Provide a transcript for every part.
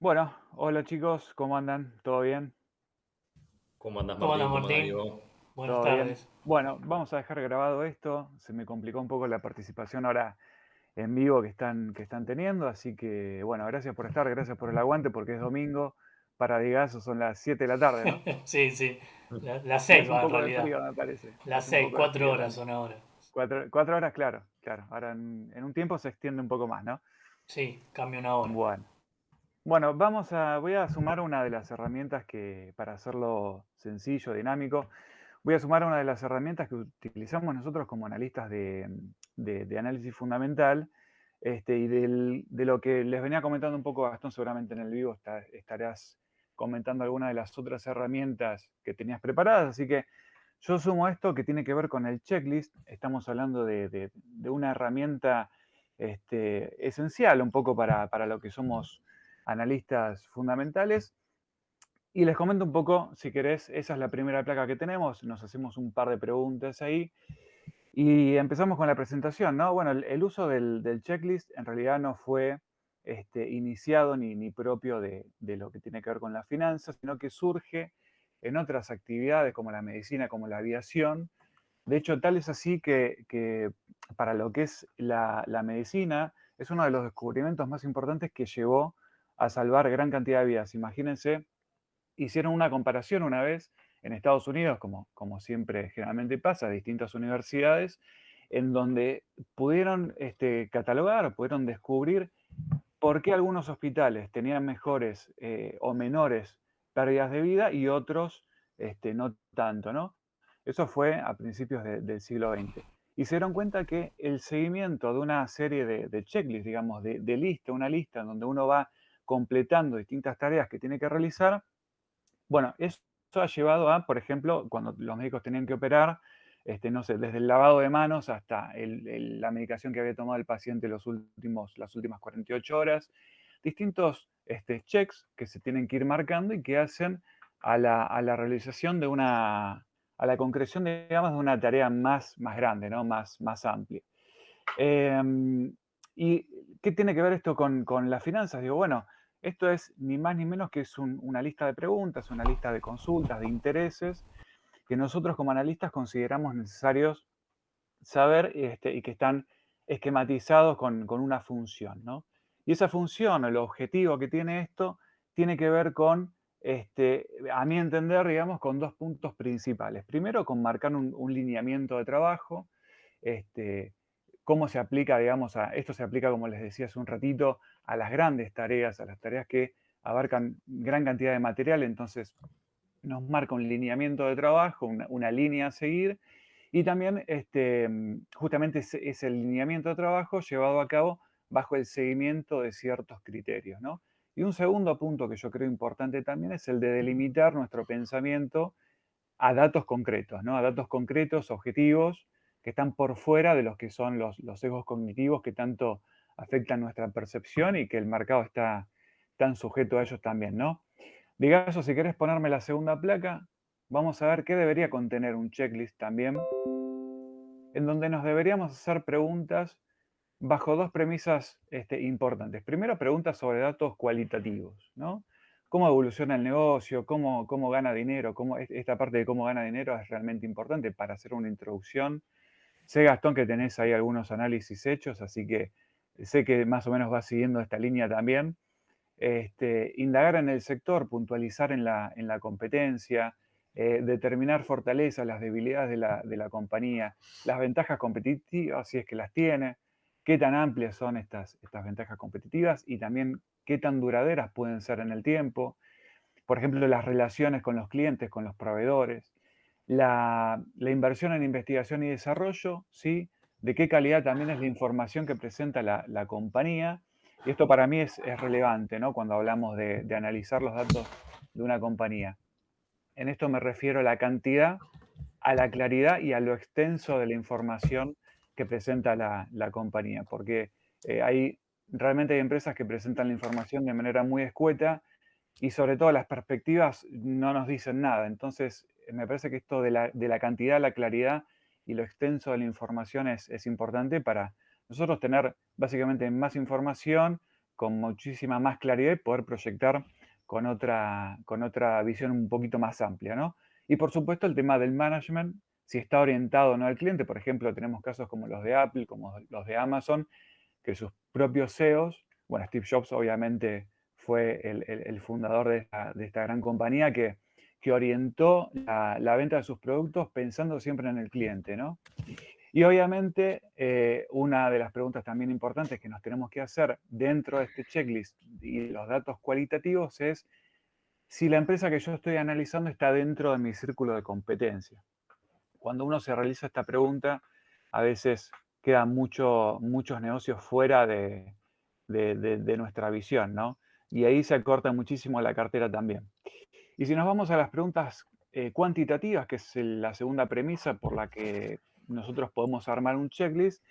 Bueno, hola chicos, ¿cómo andan? ¿Todo bien? ¿Cómo andás, ¿Cómo andas, Martín? ¿Cómo andás, Martín? Diego? Buenas ¿Todo bien? tardes. Bueno, vamos a dejar grabado esto. Se me complicó un poco la participación ahora en vivo que están teniendo, así que bueno, gracias por estar, gracias por el aguante, porque es domingo. Para Digazo son las 7 de la tarde, ¿no? Sí, sí. Las Y 6 hace un va en poco de realidad. frío, me parece. Las Hace un 6, poco de 4 frío horas también. son ahora. 4 horas, claro, claro. Ahora en un tiempo se extiende un poco más, ¿no? Sí, cambia una hora. Bueno. Bueno, voy a sumar una de las herramientas que, para hacerlo sencillo, dinámico, voy a sumar una de las herramientas que utilizamos nosotros como analistas de análisis fundamental, y de lo que les venía comentando un poco Gastón, seguramente en el vivo estarás comentando alguna de las otras herramientas que tenías preparadas, así que yo sumo esto que tiene que ver con el checklist. Estamos hablando de una herramienta esencial un poco para lo que somos analistas fundamentales. Y les comento un poco, si querés, esa es la primera placa que tenemos, nos hacemos un par de preguntas ahí y empezamos con la presentación, ¿no? Bueno, el uso del checklist en realidad no fue iniciado ni propio de lo que tiene que ver con las finanzas, sino que surge en otras actividades como la medicina, como la aviación. De hecho, tal es así que para lo que es la medicina, es uno de los descubrimientos más importantes que llevó a salvar gran cantidad de vidas. Imagínense, hicieron una comparación una vez en Estados Unidos, como siempre generalmente pasa, distintas universidades, en donde pudieron catalogar, pudieron descubrir por qué algunos hospitales tenían mejores o menores pérdidas de vida y otros no tanto, ¿no? Eso fue a principios del siglo XX. Y se dieron cuenta que el seguimiento de una serie de checklists, digamos, de lista, una lista en donde uno va completando distintas tareas que tiene que realizar, bueno, eso ha llevado a, por ejemplo, cuando los médicos tenían que operar, no sé, desde el lavado de manos hasta la medicación que había tomado el paciente las últimas 48 horas, distintos checks que se tienen que ir marcando y que hacen a la realización a la concreción, digamos, de una tarea más grande, ¿no? Más amplia. ¿Y qué tiene que ver esto con las finanzas? Digo, bueno, esto es ni más ni menos que es una lista de preguntas, una lista de consultas, de intereses que nosotros como analistas consideramos necesarios saber y que están esquematizados con una función, ¿no? Y esa función o el objetivo que tiene esto tiene que ver con, a mi entender, digamos, con dos puntos principales. Primero, con marcar un lineamiento de trabajo, este, cómo se aplica, digamos, esto se aplica, como les decía hace un ratito, a las grandes tareas, a las tareas que abarcan gran cantidad de material, entonces nos marca un lineamiento de trabajo, una línea a seguir, y también justamente es el lineamiento de trabajo llevado a cabo bajo el seguimiento de ciertos criterios, ¿no? Y un segundo punto que yo creo importante también es el de delimitar nuestro pensamiento a datos concretos, ¿no? A datos concretos, objetivos, que están por fuera de los que son los sesgos cognitivos que tanto afectan nuestra percepción y que el mercado está tan sujeto a ellos también, ¿no? Digaso, si querés ponerme la segunda placa, vamos a ver qué debería contener un checklist también, en donde nos deberíamos hacer preguntas bajo dos premisas importantes. Primero, preguntas sobre datos cualitativos, ¿no? ¿Cómo evoluciona el negocio? ¿Cómo gana dinero? Esta parte de cómo gana dinero es realmente importante para hacer una introducción. Sé, Gastón, que tenés ahí algunos análisis hechos, así que sé que más o menos vas siguiendo esta línea también. Indagar en el sector, puntualizar en la competencia, determinar fortalezas, las debilidades de la compañía, las ventajas competitivas, si es que las tiene, qué tan amplias son estas ventajas competitivas y también qué tan duraderas pueden ser en el tiempo. Por ejemplo, las relaciones con los clientes, con los proveedores, la inversión en investigación y desarrollo, ¿sí? De qué calidad también es la información que presenta la compañía. Y esto para mí es relevante, ¿no? Cuando hablamos de analizar los datos de una compañía. En esto me refiero a la cantidad, a la claridad y a lo extenso de la información que presenta la compañía, porque realmente hay empresas que presentan la información de manera muy escueta y sobre todo las perspectivas no nos dicen nada. Entonces, me parece que esto de la cantidad, la claridad y lo extenso de la información es importante para nosotros tener básicamente más información, con muchísima más claridad y poder proyectar con otra visión un poquito más amplia, ¿no? Y por supuesto el tema del management, si está orientado o no al cliente. Por ejemplo, tenemos casos como los de Apple, como los de Amazon, que sus propios CEOs, bueno, Steve Jobs obviamente fue el fundador de esta gran compañía que orientó la venta de sus productos pensando siempre en el cliente, ¿no? Y obviamente una de las preguntas también importantes que nos tenemos que hacer dentro de este checklist y los datos cualitativos es si la empresa que yo estoy analizando está dentro de mi círculo de competencia. Cuando uno se realiza esta pregunta, a veces quedan muchos negocios fuera de nuestra visión, ¿no? Y ahí se acorta muchísimo la cartera también. Y si nos vamos a las preguntas cuantitativas, que es la segunda premisa por la que nosotros podemos armar un checklist,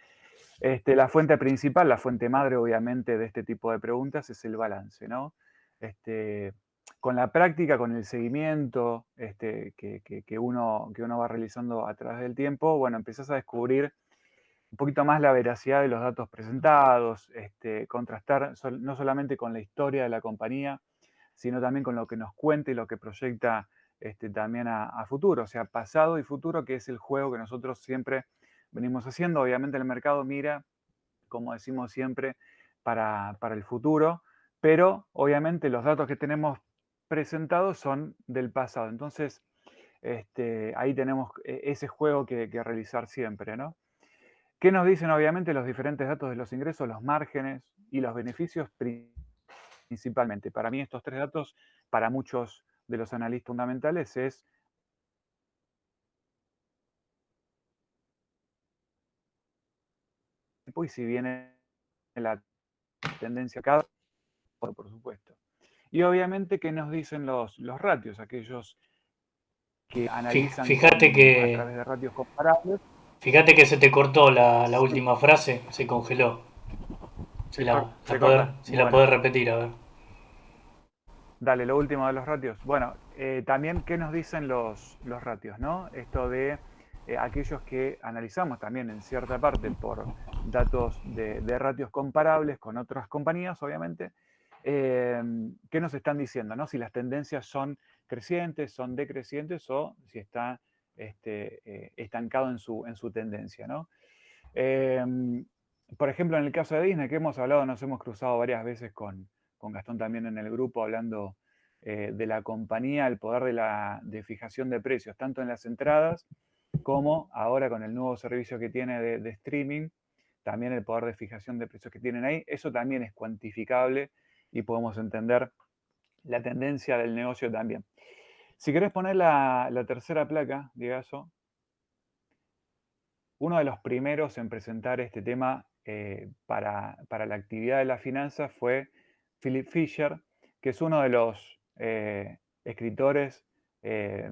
la fuente principal, la fuente madre, obviamente, de este tipo de preguntas es el balance, ¿no? Con la práctica, con el seguimiento que uno va realizando a través del tiempo, bueno, empezás a descubrir un poquito más la veracidad de los datos presentados, contrastar no solamente con la historia de la compañía, sino también con lo que nos cuenta y lo que proyecta también a futuro, o sea, pasado y futuro, que es el juego que nosotros siempre venimos haciendo. Obviamente el mercado mira, como decimos siempre, para el futuro, pero obviamente los datos que tenemos presentados son del pasado. Entonces, ahí tenemos ese juego que realizar siempre, ¿no? ¿Qué nos dicen obviamente los diferentes datos de los ingresos, los márgenes y los beneficios principalmente? Para mí estos tres datos, para muchos de los analistas fundamentales, es y si viene la tendencia cada, por supuesto. Y obviamente, ¿qué nos dicen los ratios? Aquellos que analizan Fíjate a que, través de ratios comparables. fíjate que se te cortó la Sí, última frase, se congeló. se corta. Si la Bueno, podés repetir, a ver. dale, lo último de los ratios. Bueno, también, ¿qué nos dicen los ratios, no? Esto de aquellos que analizamos también en cierta parte por datos de ratios comparables con otras compañías, obviamente. ¿Qué nos están diciendo, no? Si las tendencias son crecientes, son decrecientes o si está estancado en su tendencia, ¿no? Eh, por ejemplo, en el caso de Disney, que hemos hablado, nos hemos cruzado varias veces con Gastón también en el grupo, hablando de la compañía, el poder de fijación de precios, tanto en las entradas como ahora con el nuevo servicio que tiene de streaming, también el poder de fijación de precios que tienen ahí. Eso también es cuantificable y podemos entender la tendencia del negocio también. Si querés poner la tercera placa, Diegazo, uno de los primeros en presentar este tema para la actividad de la finanza fue Philip Fisher, que es uno de los escritores, eh,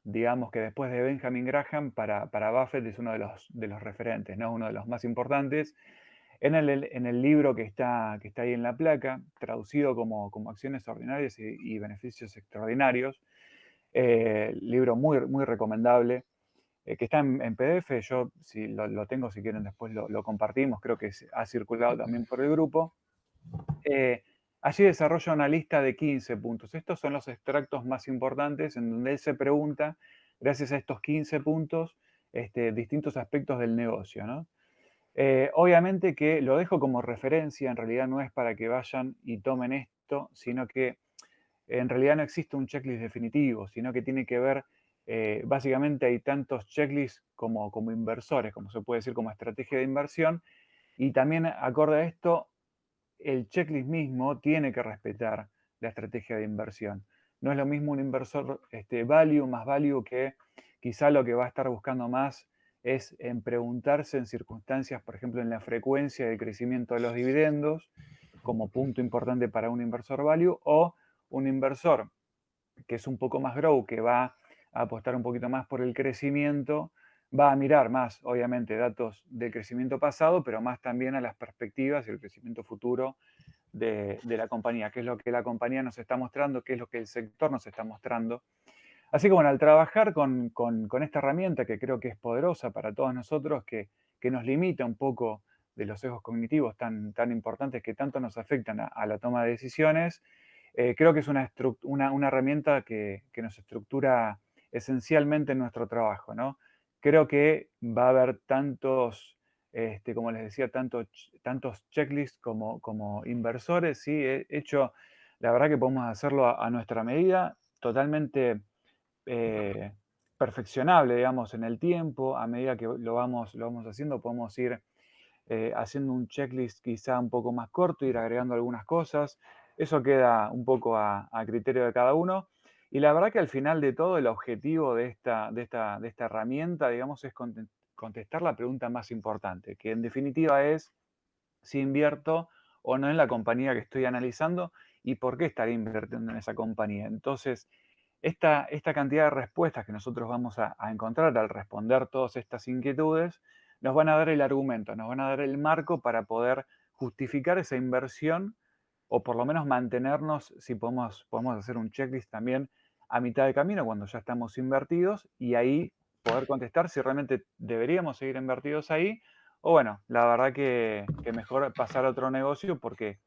digamos que después de Benjamin Graham, para Buffett es uno de los referentes, ¿no? Uno de los más importantes. En el libro que está ahí en la placa, traducido como Acciones Ordinarias y Beneficios Extraordinarios, libro muy, muy recomendable, que está en PDF. Yo si lo tengo, si quieren después lo compartimos, creo que ha circulado también por el grupo. Allí desarrolla una lista de 15 puntos. Estos son los extractos más importantes en donde él se pregunta, gracias a estos 15 puntos, distintos aspectos del negocio, ¿no? Obviamente que lo dejo como referencia, en realidad no es para que vayan y tomen esto, sino que en realidad no existe un checklist definitivo, sino que tiene que ver, básicamente hay tantos checklists como inversores, como se puede decir, como estrategia de inversión, y también acorde a esto, el checklist mismo tiene que respetar la estrategia de inversión. No es lo mismo un inversor value más value que quizá lo que va a estar buscando más es en preguntarse en circunstancias, por ejemplo, en la frecuencia de crecimiento de los dividendos, como punto importante para un inversor value, o un inversor que es un poco más grow, que va a apostar un poquito más por el crecimiento, va a mirar más, obviamente, datos del crecimiento pasado, pero más también a las perspectivas y el crecimiento futuro de la compañía, qué es lo que la compañía nos está mostrando, qué es lo que el sector nos está mostrando. Así que bueno, al trabajar con esta herramienta que creo que es poderosa para todos nosotros, que nos limita un poco los sesgos cognitivos tan importantes que tanto nos afectan a la toma de decisiones, creo que es una herramienta que nos estructura esencialmente en nuestro trabajo, ¿no? Creo que va a haber tantos, como les decía, tantos checklists como inversores, ¿sí? He hecho, la verdad que podemos hacerlo a nuestra medida, totalmente perfeccionable, digamos, en el tiempo. A medida que lo vamos haciendo, podemos ir haciendo un checklist quizá un poco más corto, ir agregando algunas cosas. Eso queda un poco a criterio de cada uno. Y la verdad que al final de todo, el objetivo de esta herramienta, digamos, es contestar la pregunta más importante, que en definitiva es si invierto o no en la compañía que estoy analizando y por qué estaré invirtiendo en esa compañía. Entonces, esta cantidad de respuestas que nosotros vamos a encontrar al responder todas estas inquietudes nos van a dar el argumento, nos van a dar el marco para poder justificar esa inversión o por lo menos mantenernos, si podemos hacer un checklist también a mitad de camino cuando ya estamos invertidos y ahí poder contestar si realmente deberíamos seguir invertidos ahí o bueno, la verdad que mejor pasar a otro negocio porque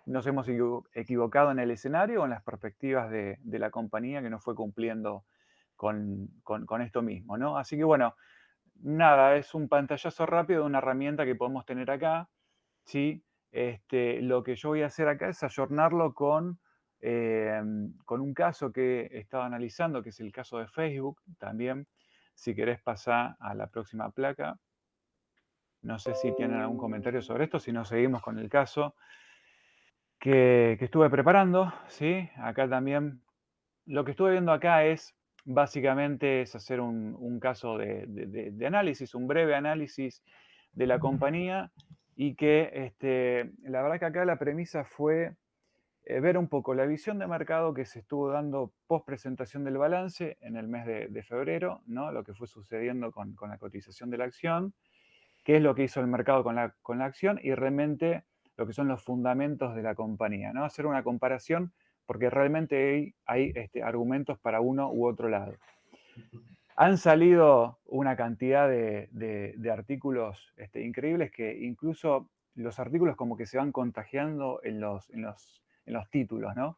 nos hemos equivocado en el escenario o en las perspectivas de la compañía que no fue cumpliendo con esto mismo, ¿no? Así que bueno, nada, es un pantallazo rápido de una herramienta que podemos tener acá, ¿sí? Lo que yo voy a hacer acá es ayornarlo con un caso que he estado analizando, que es el caso de Facebook también. Si querés pasar a la próxima placa. No sé si tienen algún comentario sobre esto, si no seguimos con el caso que estuve preparando, ¿sí? Acá también, lo que estuve viendo acá es, básicamente, es hacer un caso de análisis, un breve análisis de la compañía y que, la verdad que acá la premisa fue ver un poco la visión de mercado que se estuvo dando post presentación del balance en el mes de febrero, ¿no? Lo que fue sucediendo con la cotización de la acción, qué es lo que hizo el mercado con la acción y realmente lo que son los fundamentos de la compañía, ¿no? Hacer una comparación porque realmente hay argumentos para uno u otro lado. Han salido una cantidad de artículos increíbles que incluso los artículos como que se van contagiando en los títulos, ¿no?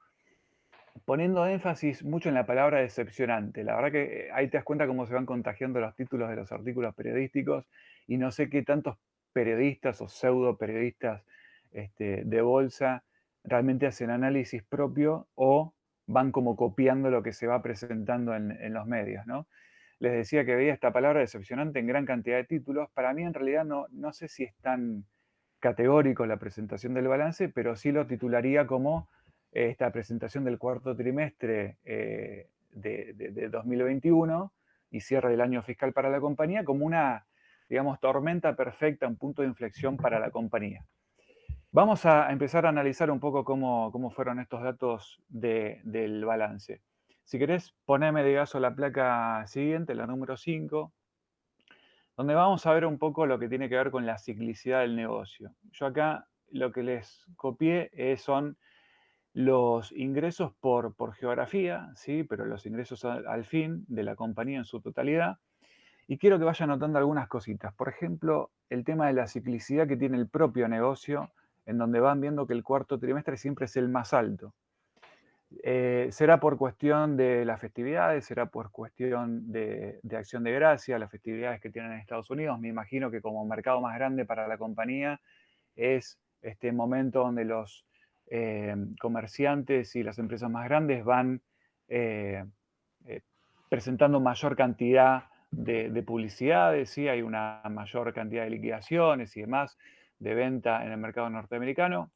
Poniendo énfasis mucho en la palabra decepcionante. La verdad que ahí te das cuenta cómo se van contagiando los títulos de los artículos periodísticos y no sé qué tantos periodistas o pseudo periodistas de bolsa realmente hacen análisis propio o van como copiando lo que se va presentando en los medios, ¿no? Les decía que veía esta palabra decepcionante en gran cantidad de títulos. Para mí en realidad no sé si es tan categórico la presentación del balance, pero sí lo titularía como esta presentación del cuarto trimestre de 2021 y cierre del año fiscal para la compañía como una, digamos, tormenta perfecta, un punto de inflexión para la compañía. Vamos a empezar a analizar un poco cómo fueron estos datos del balance. Si querés, poneme de gaso la placa siguiente, la número 5, donde vamos a ver un poco lo que tiene que ver con la ciclicidad del negocio. Yo acá lo que les copié son los ingresos por geografía, ¿sí? Pero los ingresos al fin de la compañía en su totalidad. Y quiero que vayan notando algunas cositas. Por ejemplo, el tema de la ciclicidad que tiene el propio negocio, en donde van viendo que el cuarto trimestre siempre es el más alto. Será por cuestión de las festividades, será por cuestión de Acción de Gracia, las festividades que tienen en Estados Unidos. Me imagino que como mercado más grande para la compañía es este momento donde los comerciantes y las empresas más grandes van presentando mayor cantidad de publicidades, ¿sí? Hay una mayor cantidad de liquidaciones y demás de venta en el mercado norteamericano.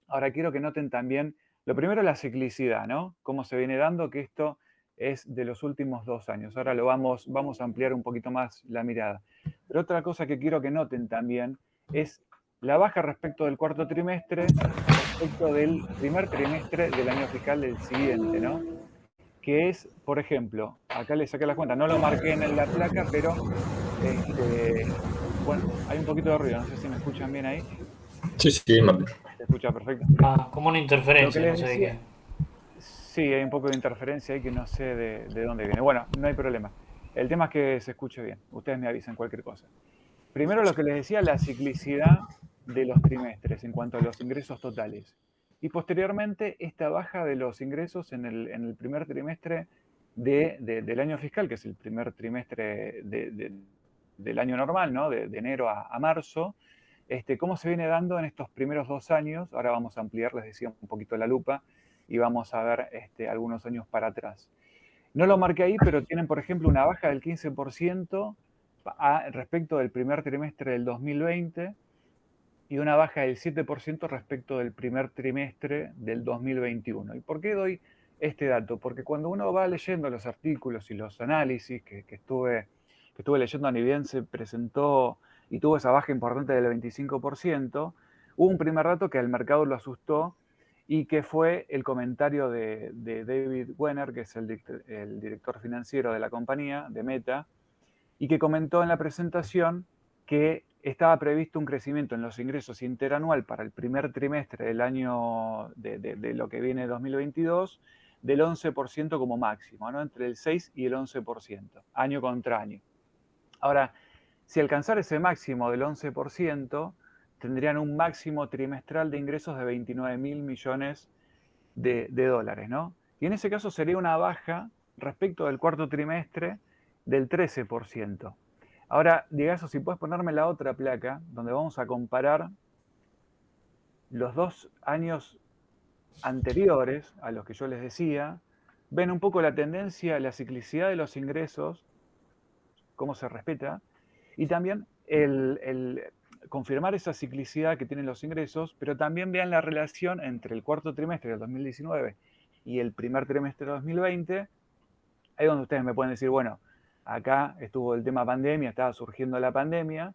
Ahora quiero que noten también, lo primero la ciclicidad, ¿no? Cómo se viene dando, que esto es de los últimos 2 años. Ahora lo vamos a ampliar un poquito más la mirada. Pero otra cosa que quiero que noten también es la baja respecto del cuarto trimestre, respecto del primer trimestre del año fiscal del siguiente, ¿no? Que es, por ejemplo, acá le saqué la cuenta, no lo marqué en la placa, pero bueno, hay un poquito de ruido, no sé si me escuchan bien ahí. Sí, ¿Se escucha perfecto? Como una interferencia, Lo que no sé de decía, qué. sí, hay un poco de interferencia ahí que no sé de dónde viene. Bueno, no hay problema. El tema es que se escuche bien. Ustedes me avisan cualquier cosa. Primero lo que les decía, la ciclicidad de los trimestres en cuanto a los ingresos totales. Y posteriormente esta baja de los ingresos en el primer trimestre del año fiscal, que es el primer trimestre del año normal, ¿no? de enero a marzo, cómo se viene dando en estos primeros 2 años. Ahora vamos a ampliar, les decía, un poquito la lupa y vamos a ver algunos años para atrás. No lo marqué ahí, pero tienen, por ejemplo, una baja del 15% respecto del primer trimestre del 2020 y una baja del 7% respecto del primer trimestre del 2021. ¿Y por qué doy este dato? Porque cuando uno va leyendo los artículos y los análisis que estuve leyendo, ni bien se presentó y tuvo esa baja importante del 25%, hubo un primer dato que al mercado lo asustó y que fue el comentario de David Wenner, que es el director financiero de la compañía, de Meta, y que comentó en la presentación que estaba previsto un crecimiento en los ingresos interanual para el primer trimestre del año de lo que viene 2022 del 11% como máximo, ¿no? Entre el 6 y el 11%, año contra año. Ahora, si alcanzar ese máximo del 11%, tendrían un máximo trimestral de ingresos de 29.000 millones de dólares, ¿no? Y en ese caso sería una baja respecto del cuarto trimestre del 13%. Ahora, Diegazo, si puedes ponerme la otra placa, donde vamos a comparar los 2 años anteriores a los que yo les decía, ven un poco la tendencia, la ciclicidad de los ingresos, cómo se respeta, y también el confirmar esa ciclicidad que tienen los ingresos, pero también vean la relación entre el cuarto trimestre del 2019 y el primer trimestre de 2020, ahí donde ustedes me pueden decir, bueno, acá estuvo el tema pandemia, estaba surgiendo la pandemia,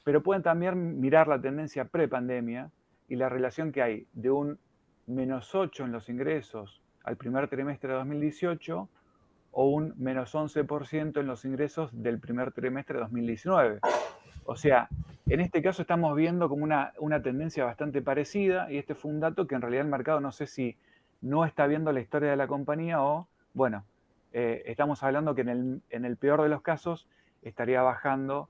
pero pueden también mirar la tendencia prepandemia y la relación que hay de un -8 en los ingresos al primer trimestre de 2018 o un -11% en los ingresos del primer trimestre de 2019. O sea, en este caso estamos viendo como una tendencia bastante parecida y este fue un dato que en realidad el mercado no sé si no está viendo la historia de la compañía o, bueno, estamos hablando que en el peor de los casos estaría bajando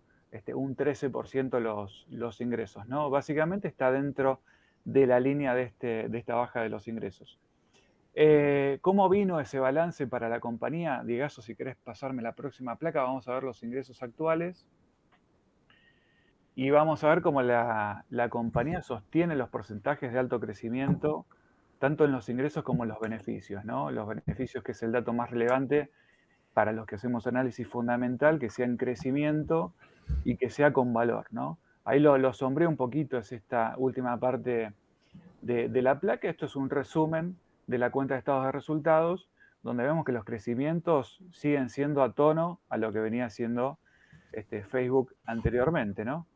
un 13% los ingresos, ¿no? Básicamente está dentro de la línea de esta baja de los ingresos. ¿Cómo vino ese balance para la compañía? Diegazo, si querés pasarme la próxima placa, vamos a ver los ingresos actuales. Y vamos a ver cómo la compañía sostiene los porcentajes de alto crecimiento, tanto en los ingresos como en los beneficios, ¿no? Los beneficios, que es el dato más relevante para los que hacemos análisis fundamental, que sea en crecimiento y que sea con valor, ¿no? Ahí lo sombré un poquito, es esta última parte de la placa. Esto es un resumen de la cuenta de estados de resultados, donde vemos que los crecimientos siguen siendo a tono a lo que venía siendo Facebook anteriormente, ¿no?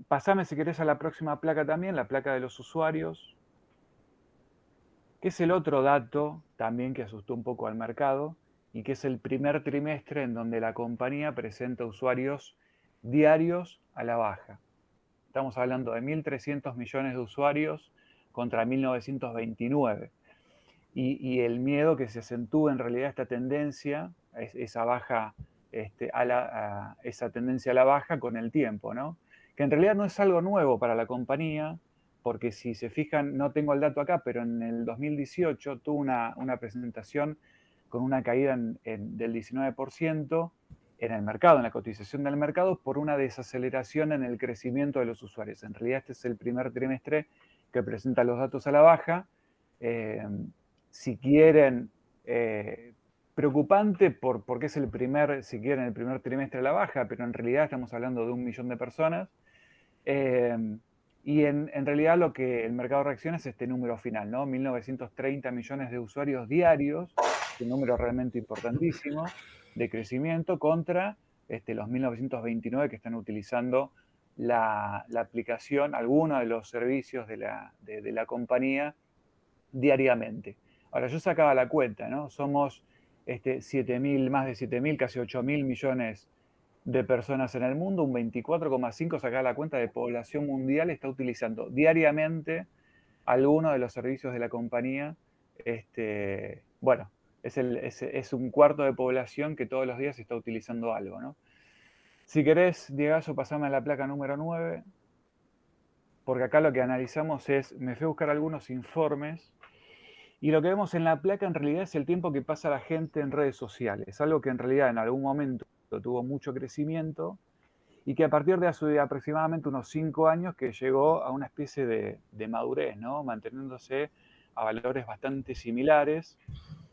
Pasame si querés a la próxima placa también, la placa de los usuarios, que es el otro dato también que asustó un poco al mercado y que es el primer trimestre en donde la compañía presenta usuarios diarios a la baja. Estamos hablando de 1.300 millones de usuarios contra 1.929. Y el miedo que se acentúa en realidad esta tendencia, esa baja, esa tendencia a la baja con el tiempo, ¿no? Que en realidad no es algo nuevo para la compañía, porque si se fijan, no tengo el dato acá, pero en el 2018 tuvo una presentación con una caída del 19% en el mercado, en la cotización del mercado, por una desaceleración en el crecimiento de los usuarios. En realidad este es el primer trimestre que presenta los datos a la baja. Si quieren, preocupante porque es el primer trimestre a la baja, pero en realidad estamos hablando de 1 millón de personas. Y en realidad lo que el mercado reacciona es este número final, ¿no? 1.930 millones de usuarios diarios, un número realmente importantísimo de crecimiento contra los 1.929 que están utilizando la aplicación, algunos de los servicios de la compañía diariamente. Ahora, yo sacaba la cuenta, ¿no? Somos más de 7.000, casi 8.000 millones de personas en el mundo, un 24,5, sacaba la cuenta de población mundial, está utilizando diariamente alguno de los servicios de la compañía. Bueno, es un cuarto de población que todos los días está utilizando algo, ¿no? Si querés, Diegazo, pasame a la placa número 9. porque acá lo que analizamos me fui a buscar algunos informes, y lo que vemos en la placa en realidad es el tiempo que pasa la gente en redes sociales, algo que en realidad en algún momento tuvo mucho crecimiento, y que a partir de hace aproximadamente unos 5 años que llegó a una especie de madurez, ¿no? Manteniéndose a valores bastante similares,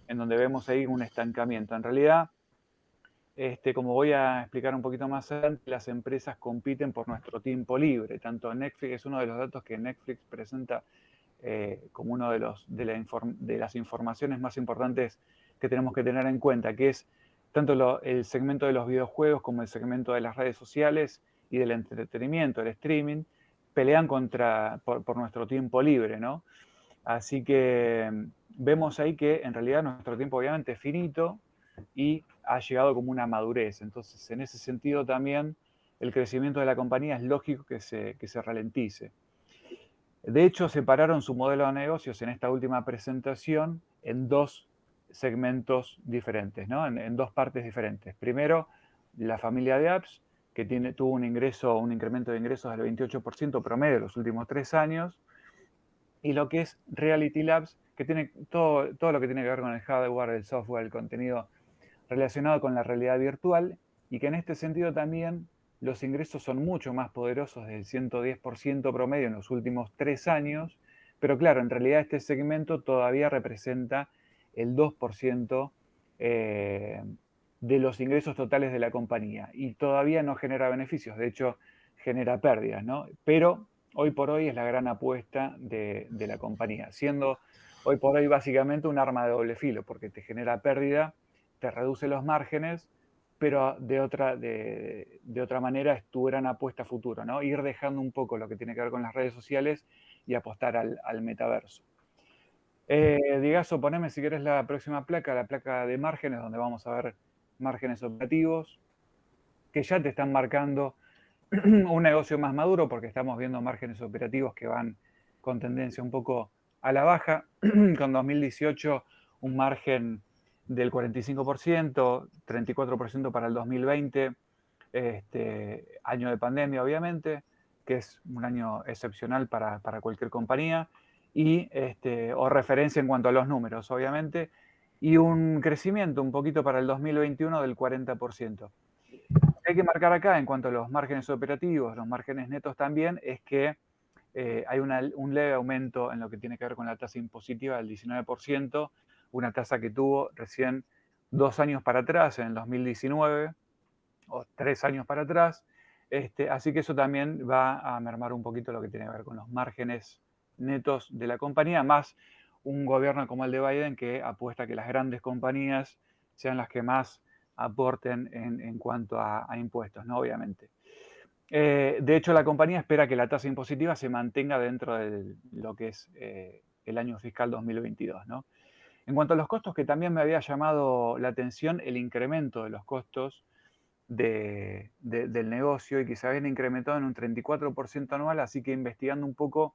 en donde vemos ahí un estancamiento. En realidad, como voy a explicar un poquito más adelante, las empresas compiten por nuestro tiempo libre. Tanto Netflix, es uno de los datos que Netflix presenta como uno de las informaciones más importantes que tenemos que tener en cuenta, que es tanto el segmento de los videojuegos como el segmento de las redes sociales y del entretenimiento, el streaming, pelean por nuestro tiempo libre, ¿no? Así que vemos ahí que en realidad nuestro tiempo obviamente es finito y ha llegado como una madurez. Entonces, en ese sentido también el crecimiento de la compañía es lógico que se ralentice. De hecho, separaron su modelo de negocios en esta última presentación en dos segmentos diferentes, ¿no? En dos partes diferentes. Primero, la familia de apps, que tuvo un incremento de ingresos del 28% promedio en los últimos 3 años, y lo que es Reality Labs, que tiene todo lo que tiene que ver con el hardware, el software, el contenido relacionado con la realidad virtual, y que en este sentido también los ingresos son mucho más poderosos del 110% promedio en los últimos 3 años, pero claro, en realidad este segmento todavía representa el 2% de los ingresos totales de la compañía y todavía no genera beneficios, de hecho genera pérdidas, ¿no? Pero hoy por hoy es la gran apuesta de la compañía, siendo hoy por hoy básicamente un arma de doble filo, porque te genera pérdida, te reduce los márgenes, pero de otra manera es tu gran apuesta a futuro, ¿no? Ir dejando un poco lo que tiene que ver con las redes sociales y apostar al metaverso. Digaso, poneme si querés la próxima placa, la placa de márgenes, donde vamos a ver márgenes operativos, que ya te están marcando un negocio más maduro, porque estamos viendo márgenes operativos que van con tendencia un poco a la baja, con 2018 un margen del 45%, 34% para el 2020, año de pandemia obviamente, que es un año excepcional para cualquier compañía, o referencia en cuanto a los números obviamente, y un crecimiento un poquito para el 2021 del 40%. Lo que hay que marcar acá en cuanto a los márgenes operativos, los márgenes netos también, es que hay un leve aumento en lo que tiene que ver con la tasa impositiva del 19%, una tasa que tuvo recién 2 años para atrás, en el 2019, o 3 años para atrás. Así que eso también va a mermar un poquito lo que tiene que ver con los márgenes netos de la compañía, más un gobierno como el de Biden que apuesta a que las grandes compañías sean las que más aporten en cuanto a impuestos, ¿no? Obviamente. De hecho, la compañía espera que la tasa impositiva se mantenga dentro de lo que es el año fiscal 2022, ¿no? En cuanto a los costos, que también me había llamado la atención el incremento de los costos del negocio y que se habían incrementado en un 34% anual, así que investigando un poco,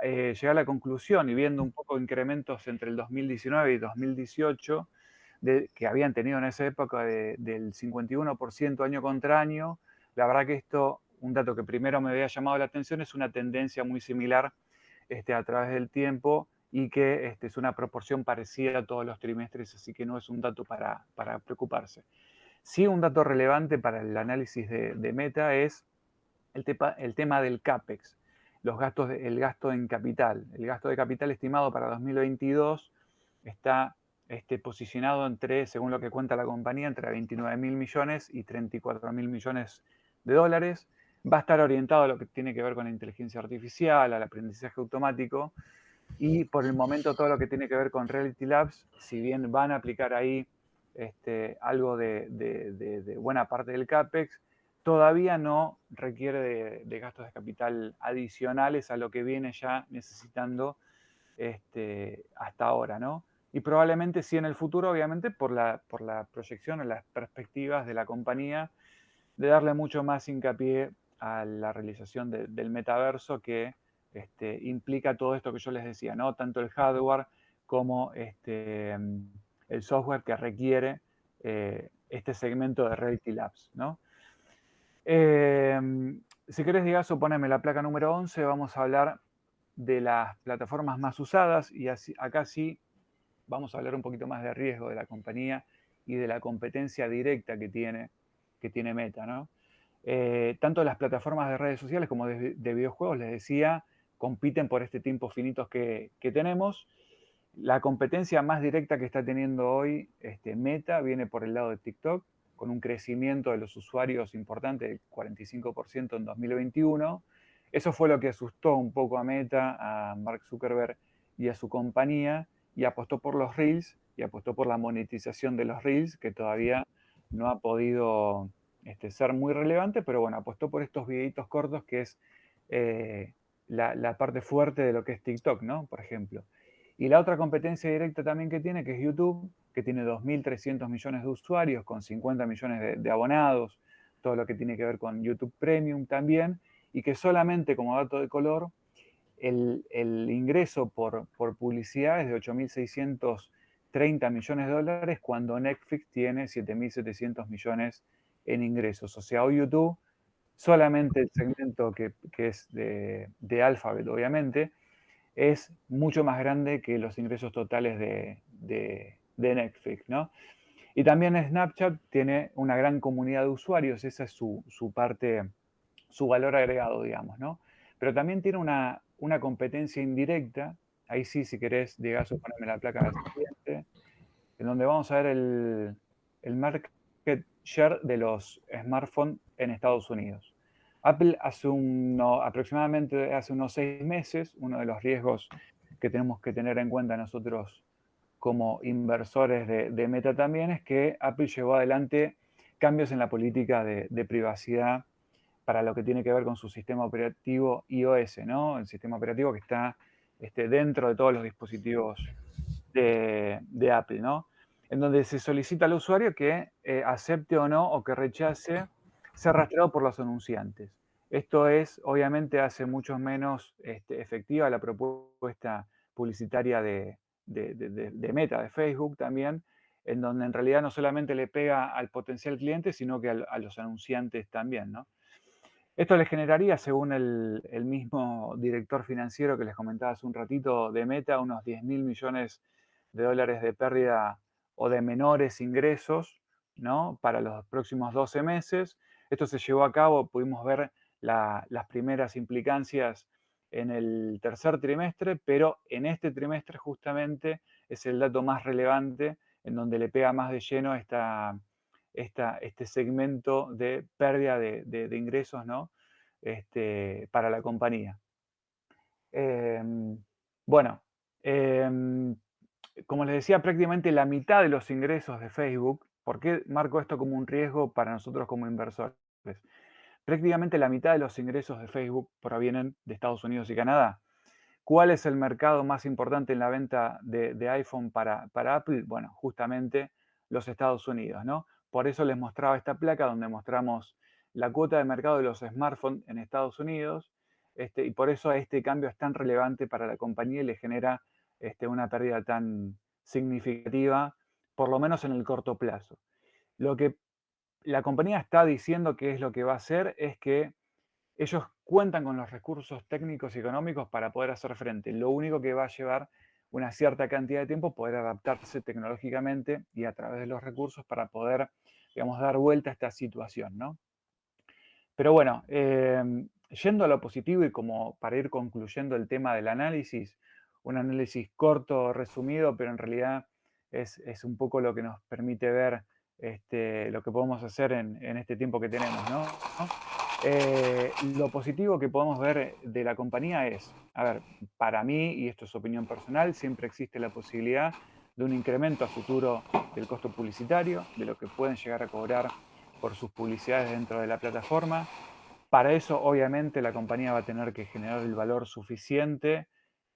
llegué a la conclusión y viendo un poco incrementos entre el 2019 y 2018, que habían tenido en esa época del 51% año contra año. La verdad que esto, un dato que primero me había llamado la atención, es una tendencia muy similar a través del tiempo y que es una proporción parecida a todos los trimestres, así que no es un dato para preocuparse. Sí, un dato relevante para el análisis de Meta es el tema del CAPEX, el gasto en capital. El gasto de capital estimado para 2022 está posicionado según lo que cuenta la compañía, entre 29.000 millones y 34.000 millones de dólares. Va a estar orientado a lo que tiene que ver con la inteligencia artificial, al aprendizaje automático, y por el momento todo lo que tiene que ver con Reality Labs, si bien van a aplicar ahí algo de buena parte del CAPEX, todavía no requiere de gastos de capital adicionales a lo que viene ya necesitando hasta ahora, ¿no? Y probablemente sí en el futuro, obviamente, por la proyección o las perspectivas de la compañía de darle mucho más hincapié a la realización del metaverso, que implica todo esto que yo les decía, ¿no? Tanto el hardware como el software que requiere este segmento de Reality Labs, ¿no? Si querés, Digazo, poneme la placa número 11, vamos a hablar de las plataformas más usadas y acá sí vamos a hablar un poquito más de riesgo de la compañía y de la competencia directa que tiene Meta, ¿no? Tanto las plataformas de redes sociales como de videojuegos, les decía, compiten por este tiempo finitos que tenemos. La competencia más directa que está teniendo hoy Meta viene por el lado de TikTok, con un crecimiento de los usuarios importante del 45% en 2021. Eso fue lo que asustó un poco a Meta, a Mark Zuckerberg y a su compañía, y apostó por los Reels y apostó por la monetización de los Reels, que todavía no ha podido ser muy relevante, pero bueno, apostó por estos videitos cortos que es la parte fuerte de lo que es TikTok, ¿no? Por ejemplo. Y la otra competencia directa también que es YouTube, que tiene 2.300 millones de usuarios, con 50 millones de abonados, todo lo que tiene que ver con YouTube Premium también, y que solamente como dato de color, el ingreso por publicidad es de 8.630 millones de dólares, cuando Netflix tiene 7.700 millones en ingresos. O sea, hoy YouTube, solamente el segmento que es de Alphabet, obviamente, es mucho más grande que los ingresos totales de Netflix, ¿no? Y también Snapchat tiene una gran comunidad de usuarios, esa es su parte, su valor agregado, digamos, ¿no? Pero también tiene una competencia indirecta, ahí sí, si querés, Diegazo, ponerme la placa la siguiente, en donde vamos a ver el market share de los smartphones en Estados Unidos. Apple aproximadamente hace unos 6 meses, uno de los riesgos que tenemos que tener en cuenta nosotros como inversores de Meta también es que Apple llevó adelante cambios en la política de privacidad para lo que tiene que ver con su sistema operativo iOS, ¿no? El sistema operativo que está dentro de todos los dispositivos de Apple, ¿no? En donde se solicita al usuario que acepte o no, o que rechace ser rastreado por los anunciantes. Esto obviamente, hace mucho menos efectiva la propuesta publicitaria de Meta, de Facebook también, en donde en realidad no solamente le pega al potencial cliente, sino que a los anunciantes también, ¿no? Esto le generaría, según el mismo director financiero que les comentaba hace un ratito de Meta, unos 10.000 millones de dólares de pérdida o de menores ingresos, ¿no? Para los próximos 12 meses. Esto se llevó a cabo, pudimos ver las primeras implicancias en el tercer trimestre, pero en este trimestre justamente es el dato más relevante en donde le pega más de lleno este segmento de pérdida de ingresos, ¿no? Para la compañía. Bueno, como les decía, prácticamente la mitad de los ingresos de Facebook, ¿por qué marco esto como un riesgo para nosotros como inversores? Prácticamente la mitad de los ingresos de Facebook provienen de Estados Unidos y Canadá. ¿Cuál es el mercado más importante en la venta de iPhone para Apple? Bueno, justamente los Estados Unidos, ¿no? Por eso les mostraba esta placa donde mostramos la cuota de mercado de los smartphones en Estados Unidos, y por eso este cambio es tan relevante para la compañía y le genera una pérdida tan significativa, por lo menos en el corto plazo. Lo que la compañía está diciendo que es lo que va a hacer es que ellos cuentan con los recursos técnicos y económicos para poder hacer frente. Lo único que va a llevar una cierta cantidad de tiempo poder adaptarse tecnológicamente y a través de los recursos para poder, digamos, dar vuelta a esta situación, ¿no? Pero bueno, yendo a lo positivo y como para ir concluyendo el tema del análisis, un análisis corto, resumido, pero en realidad es un poco lo que nos permite ver lo que podemos hacer en este tiempo que tenemos, ¿no? Lo positivo que podemos ver de la compañía es, a ver, para mí, y esto es opinión personal, siempre existe la posibilidad de un incremento a futuro del costo publicitario, de lo que pueden llegar a cobrar por sus publicidades dentro de la plataforma. Para eso, obviamente, la compañía va a tener que generar el valor suficiente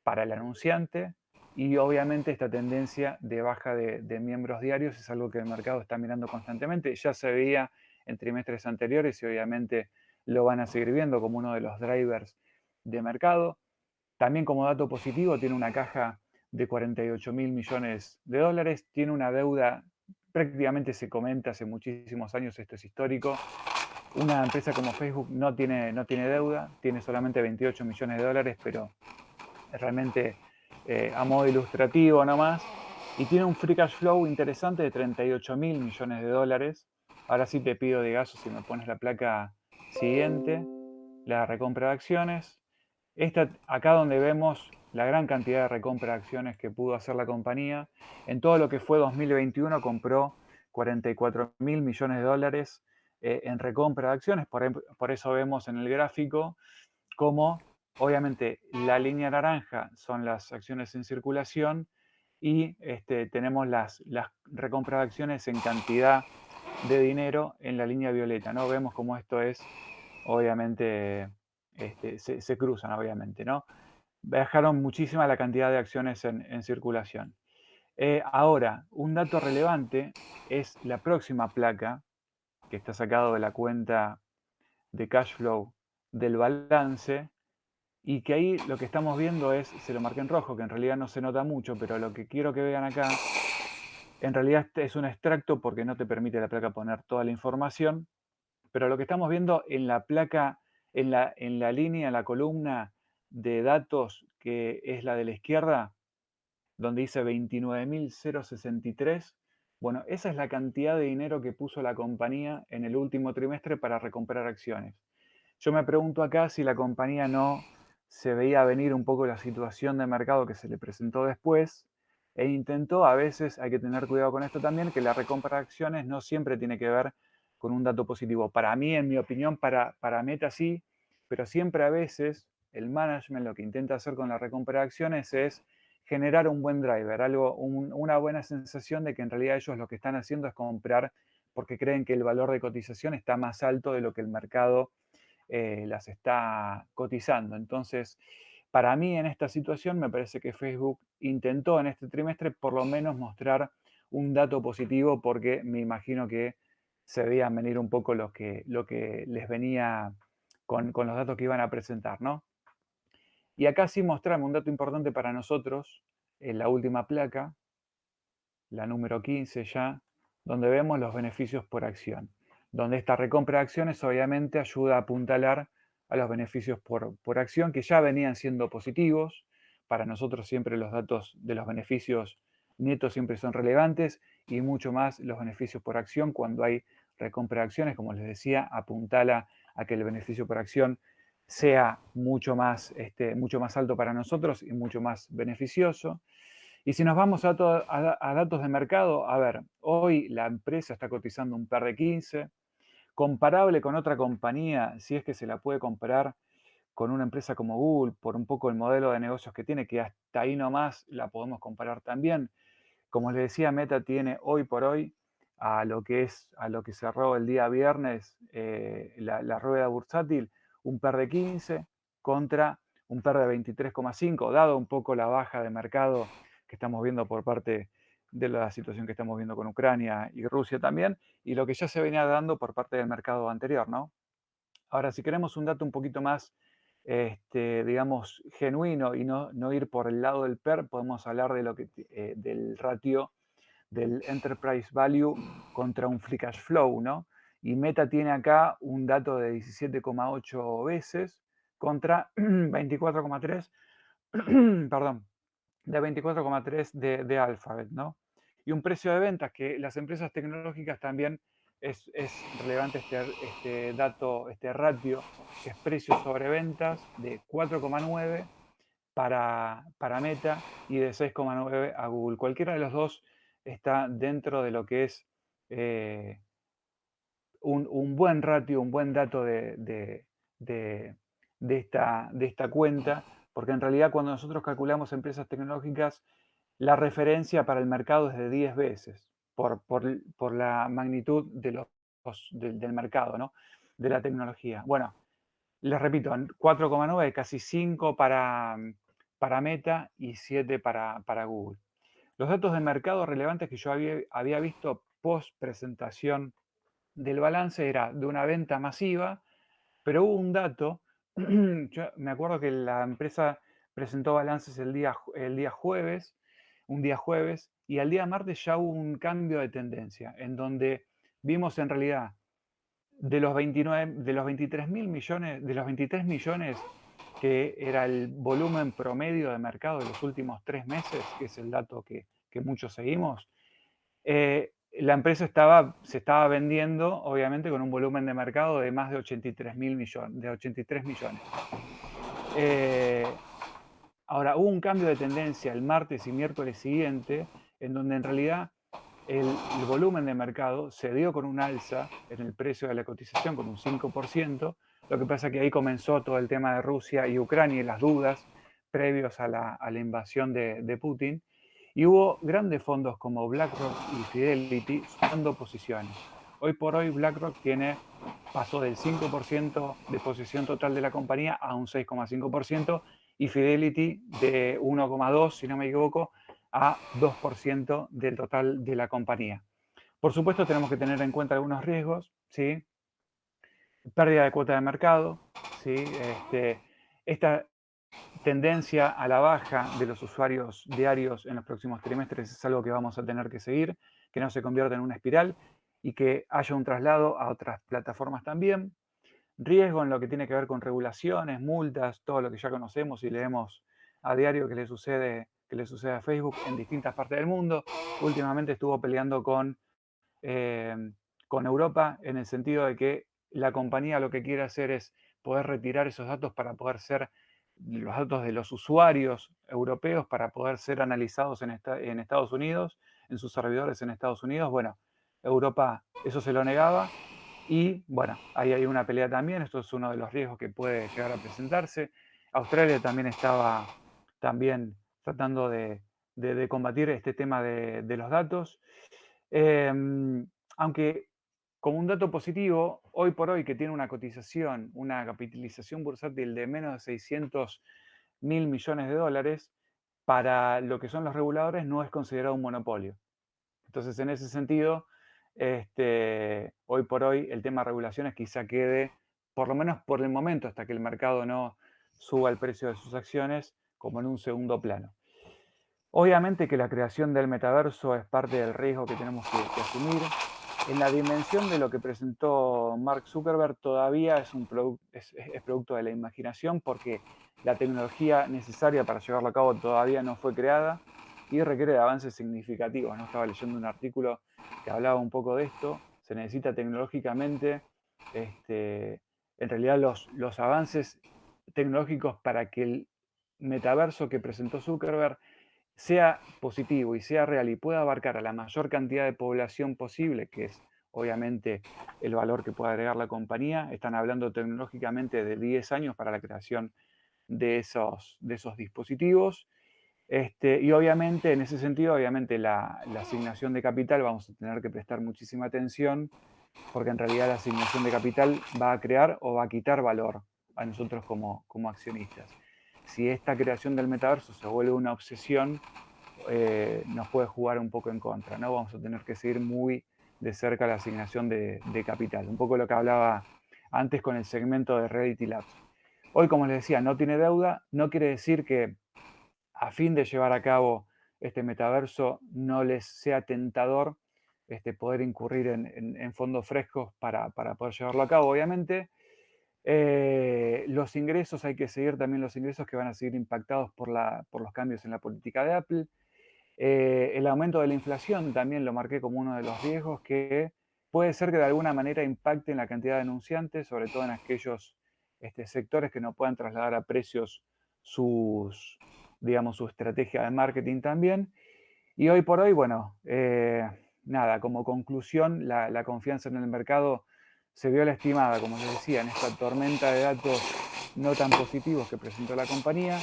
para el anunciante y obviamente esta tendencia de baja de miembros diarios es algo que el mercado está mirando constantemente. Ya se veía en trimestres anteriores y obviamente lo van a seguir viendo como uno de los drivers de mercado. También como dato positivo tiene una caja de 48.000 millones de dólares, tiene una deuda, prácticamente se comenta hace muchísimos años, esto es histórico, Una empresa como Facebook no tiene deuda, tiene solamente 28 millones de dólares, pero realmente a modo ilustrativo nomás, y tiene un free cash flow interesante de 38 mil millones de dólares. Ahora sí te pido, Digaso, si me pones la placa siguiente, la recompra de acciones. Acá donde vemos la gran cantidad de recompra de acciones que pudo hacer la compañía. En todo lo que fue 2021 compró 44 mil millones de dólares en recompra de acciones. Por eso vemos en el gráfico cómo obviamente la línea naranja son las acciones en circulación y tenemos las recompras de acciones en cantidad de dinero en la línea violeta, ¿no? Vemos cómo esto es, obviamente, se cruzan, obviamente, ¿no? Bajaron muchísima la cantidad de acciones en circulación. Ahora, un dato relevante es la próxima placa, que está sacado de la cuenta de cash flow del balance, y que ahí lo que estamos viendo es, se lo marqué en rojo, que en realidad no se nota mucho, pero lo que quiero que vean acá, en realidad es un extracto porque no te permite la placa poner toda la información, pero lo que estamos viendo en la placa, en la línea, en la columna de datos, que es la de la izquierda, donde dice 29.063, bueno, esa es la cantidad de dinero que puso la compañía en el último trimestre para recomprar acciones. Yo me pregunto acá si la compañía no se veía venir un poco la situación de mercado que se le presentó después e intentó, a veces hay que tener cuidado con esto también, que la recompra de acciones no siempre tiene que ver con un dato positivo. Para mí, en mi opinión, para Meta sí, pero siempre a veces el management lo que intenta hacer con la recompra de acciones es generar un buen driver, una buena sensación de que en realidad ellos lo que están haciendo es comprar porque creen que el valor de cotización está más alto de lo que el mercado las está cotizando. Entonces, para mí en esta situación me parece que Facebook intentó en este trimestre por lo menos mostrar un dato positivo porque me imagino que se veían venir un poco lo que les venía con los datos que iban a presentar, ¿no? Y acá sí mostramos un dato importante para nosotros, en la última placa, la número 15 ya, donde vemos los beneficios por acción, donde esta recompra de acciones obviamente ayuda a apuntalar a los beneficios por acción que ya venían siendo positivos. Para nosotros siempre los datos de los beneficios netos siempre son relevantes y mucho más los beneficios por acción cuando hay recompra de acciones, como les decía, apuntala a que el beneficio por acción sea mucho más alto para nosotros y mucho más beneficioso. Y si nos vamos a datos de mercado, a ver, hoy la empresa está cotizando un PER de 15, comparable con otra compañía, si es que se la puede comparar con una empresa como Google, por un poco el modelo de negocios que tiene, que hasta ahí nomás la podemos comparar también. Como les decía, Meta tiene hoy por hoy a lo que cerró el día viernes la rueda bursátil, un PER de 15 contra un PER de 23,5, dado un poco la baja de mercado que estamos viendo por parte de la situación que estamos viendo con Ucrania y Rusia también, y lo que ya se venía dando por parte del mercado anterior, ¿no? Ahora, si queremos un dato un poquito más, digamos, genuino y no ir por el lado del PER, podemos hablar de del ratio del Enterprise Value contra un Free Cash Flow, ¿no? Y Meta tiene acá un dato de 17,8 veces contra 24,3, perdón, de 24,3 de Alphabet, ¿no? Y un precio de ventas que las empresas tecnológicas también es relevante este dato, este ratio, que es precio sobre ventas de 4,9 para Meta y de 6,9 a Google. Cualquiera de los dos está dentro de lo que es un buen ratio, un buen dato de esta cuenta, porque en realidad cuando nosotros calculamos empresas tecnológicas, la referencia para el mercado es de 10 veces por la magnitud del mercado, ¿no? De la tecnología. Bueno, les repito, 4,9, casi 5 para Meta y 7 para Google. Los datos de mercado relevantes que yo había visto post presentación del balance era de una venta masiva, pero hubo un dato, yo me acuerdo que la empresa presentó balances el día jueves, un día jueves, y al día martes ya hubo un cambio de tendencia, en donde vimos en realidad de los 23 millones, que era el volumen promedio de mercado de los últimos 3 meses, que es el dato que muchos seguimos, la empresa se estaba vendiendo, obviamente, con un volumen de mercado de más de 83 millones. Ahora, hubo un cambio de tendencia el martes y miércoles siguiente, en donde en realidad el volumen de mercado se dio con un alza en el precio de la cotización, con un 5%. Lo que pasa es que ahí comenzó todo el tema de Rusia y Ucrania y las dudas previos a la invasión de Putin. Y hubo grandes fondos como BlackRock y Fidelity sumando posiciones. Hoy por hoy BlackRock pasó del 5% de posición total de la compañía a un 6,5% y Fidelity de 1,2%, si no me equivoco, a 2% del total de la compañía. Por supuesto, tenemos que tener en cuenta algunos riesgos, ¿sí? Pérdida de cuota de mercado, ¿sí? Esta tendencia a la baja de los usuarios diarios en los próximos trimestres es algo que vamos a tener que seguir, que no se convierta en una espiral y que haya un traslado a otras plataformas también. Riesgo en lo que tiene que ver con regulaciones, multas, todo lo que ya conocemos y leemos a diario que le sucede a Facebook en distintas partes del mundo. Últimamente estuvo peleando con Europa en el sentido de que la compañía lo que quiere hacer es poder retirar esos datos para poder ser los datos de los usuarios europeos para poder ser analizados en Estados Unidos, en sus servidores en Estados Unidos. Bueno, Europa eso se lo negaba y bueno, ahí hay una pelea también, esto es uno de los riesgos que puede llegar a presentarse. Australia también estaba tratando de combatir este tema de los datos. Aunque como un dato positivo, hoy por hoy que tiene una cotización, una capitalización bursátil de menos de 600 mil millones de dólares, para lo que son los reguladores no es considerado un monopolio. Entonces, en ese sentido, hoy por hoy el tema de regulaciones quizá quede, por lo menos por el momento, hasta que el mercado no suba el precio de sus acciones, como en un segundo plano. Obviamente que la creación del metaverso es parte del riesgo que tenemos que asumir. En la dimensión de lo que presentó Mark Zuckerberg todavía es producto de la imaginación porque la tecnología necesaria para llevarlo a cabo todavía no fue creada y requiere de avances significativos. ¿No? Estaba leyendo un artículo que hablaba un poco de esto. Se necesita tecnológicamente, en realidad los avances tecnológicos para que el metaverso que presentó Zuckerberg sea positivo y sea real y pueda abarcar a la mayor cantidad de población posible, que es obviamente el valor que puede agregar la compañía. Están hablando tecnológicamente de 10 años para la creación de esos dispositivos. Y obviamente, en ese sentido, obviamente la asignación de capital vamos a tener que prestar muchísima atención, porque en realidad la asignación de capital va a crear o va a quitar valor a nosotros como accionistas. Si esta creación del metaverso se vuelve una obsesión, nos puede jugar un poco en contra, ¿no? Vamos a tener que seguir muy de cerca la asignación de capital. Un poco lo que hablaba antes con el segmento de Reality Labs. Hoy, como les decía, no tiene deuda, no quiere decir que a fin de llevar a cabo este metaverso no les sea tentador poder incurrir en fondos frescos para poder llevarlo a cabo, obviamente. Los ingresos, hay que seguir también los ingresos que van a seguir impactados por los cambios en la política de Apple. El aumento de la inflación también lo marqué como uno de los riesgos que puede ser que de alguna manera impacte en la cantidad de anunciantes, sobre todo en aquellos sectores que no puedan trasladar a precios su estrategia de marketing también. Y hoy por hoy, bueno, nada, como conclusión, la confianza en el mercado se vio lastimada, como les decía, en esta tormenta de datos no tan positivos que presentó la compañía.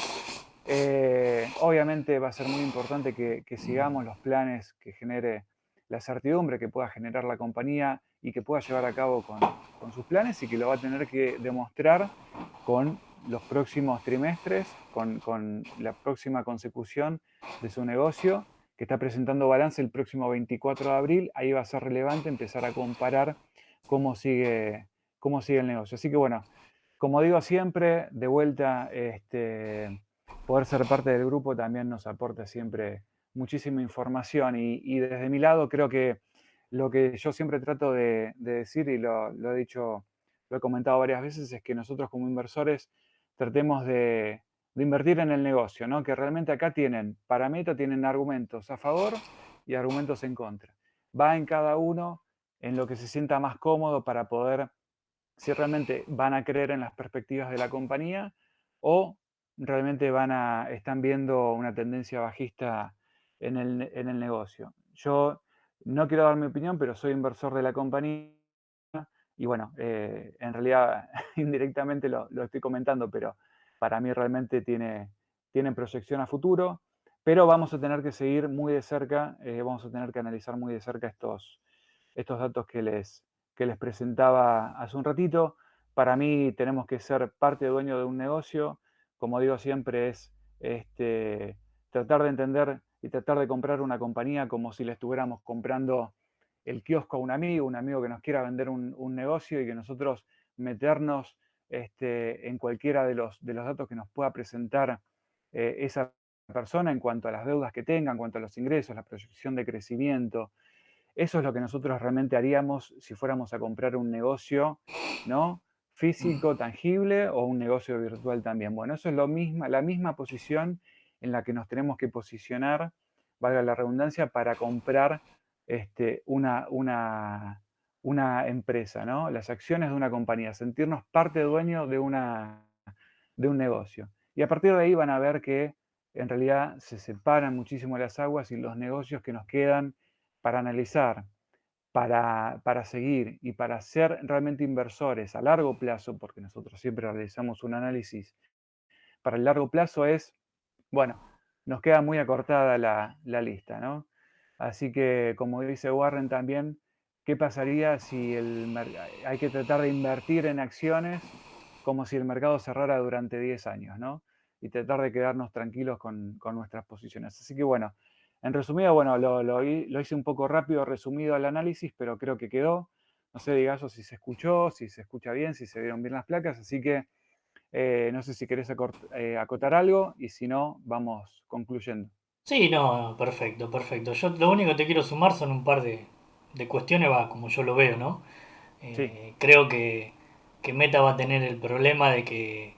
Obviamente va a ser muy importante que sigamos los planes que genere la certidumbre que pueda generar la compañía y que pueda llevar a cabo con sus planes y que lo va a tener que demostrar con los próximos trimestres, con la próxima consecución de su negocio, que está presentando balance el próximo 24 de abril. Ahí va a ser relevante empezar a comparar cómo sigue el negocio. Así que bueno, como digo siempre, de vuelta, poder ser parte del grupo también nos aporta siempre muchísima información y desde mi lado creo que lo que yo siempre trato de decir, y lo he dicho, lo he comentado varias veces, es que nosotros como inversores tratemos de invertir en el negocio, ¿no? Que realmente acá para Meta tienen argumentos a favor y argumentos en contra. Va en cada uno en lo que se sienta más cómodo para poder, si realmente van a creer en las perspectivas de la compañía o realmente están viendo una tendencia bajista en el negocio. Yo no quiero dar mi opinión, pero soy inversor de la compañía y bueno, en realidad indirectamente lo estoy comentando, pero para mí realmente tiene proyección a futuro, pero vamos a tener que seguir muy de cerca, vamos a tener que analizar muy de cerca estos datos que les presentaba hace un ratito. Para mí tenemos que ser parte dueño de un negocio, como digo siempre, es tratar de entender y tratar de comprar una compañía como si le estuviéramos comprando el kiosco a un amigo que nos quiera vender un negocio y que nosotros meternos en cualquiera de los datos que nos pueda presentar esa persona en cuanto a las deudas que tenga, en cuanto a los ingresos, la proyección de crecimiento. Eso es lo que nosotros realmente haríamos si fuéramos a comprar un negocio, ¿no? Físico, tangible o un negocio virtual también. Bueno, eso es la misma posición en la que nos tenemos que posicionar, valga la redundancia, para comprar una empresa, ¿no? Las acciones de una compañía, sentirnos parte dueño de un negocio. Y a partir de ahí van a ver que en realidad se separan muchísimo las aguas y los negocios que nos quedan para analizar, para seguir y para ser realmente inversores a largo plazo, porque nosotros siempre realizamos un análisis para el largo plazo es, bueno, nos queda muy acortada la lista, ¿no? Así que, como dice Warren también, ¿qué pasaría si hay que tratar de invertir en acciones como si el mercado cerrara durante 10 años, ¿no? Y tratar de quedarnos tranquilos con nuestras posiciones. Así que bueno, en resumido, bueno, lo hice un poco rápido, resumido el análisis, pero creo que quedó. No sé, Digaso, si se escuchó, si se escucha bien, si se vieron bien las placas, así que no sé si querés acotar algo y si no, vamos concluyendo. Sí, no, perfecto, perfecto. Yo lo único que te quiero sumar son un par de cuestiones, va, como yo lo veo, ¿no? Sí, Creo que Meta va a tener el problema de que,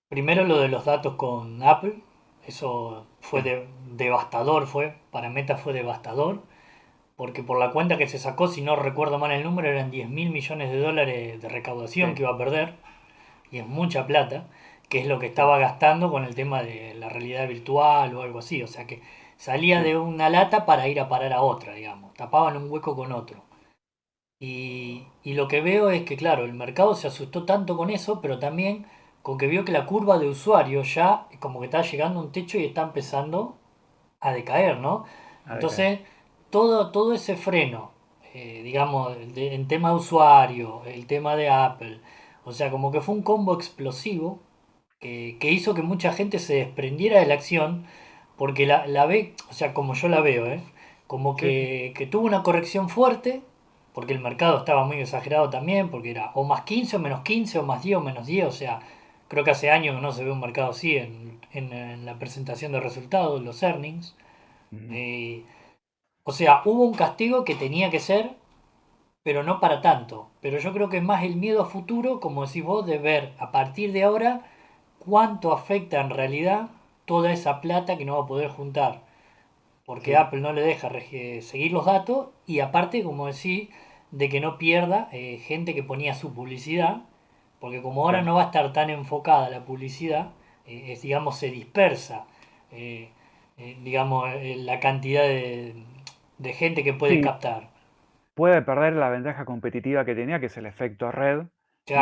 primero lo de los datos con Apple, eso fue sí, devastador, para Meta fue devastador, porque por la cuenta que se sacó, si no recuerdo mal el número, eran 10 mil millones de dólares de recaudación sí, que iba a perder, y es mucha plata, que es lo que sí, estaba gastando con el tema de la realidad virtual o algo así, o sea que salía sí, de una lata para ir a parar a otra, digamos, tapaban un hueco con otro. Y lo que veo es que, claro, el mercado se asustó tanto con eso, pero también con que vio que la curva de usuario ya como que está llegando a un techo y está empezando a decaer, ¿no? a decaer. Entonces, todo ese freno, digamos, en tema de usuario, el tema de Apple, o sea, como que fue un combo explosivo que hizo que mucha gente se desprendiera de la acción porque la ve, o sea, como yo la veo, como Sí, sí, que tuvo una corrección fuerte, porque el mercado estaba muy exagerado también, porque era o más 15 o menos 15 o más 10 o menos 10, o sea, creo que hace años que no se ve un mercado así en la presentación de resultados, los earnings. ujú, Eh, o sea, hubo un castigo que tenía que ser, pero no para tanto. Pero yo creo que es más el miedo a futuro, como decís vos, de ver a partir de ahora cuánto afecta en realidad toda esa plata que no va a poder juntar. Porque sí, Apple no le deja seguir los datos y aparte, como decís, de que no pierda gente que ponía su publicidad. Porque como ahora claro. no va a estar tan enfocada la publicidad, digamos, se dispersa, eh, digamos, la cantidad de gente que puede Sí, captar. puede perder la ventaja competitiva que tenía, que es el efecto red,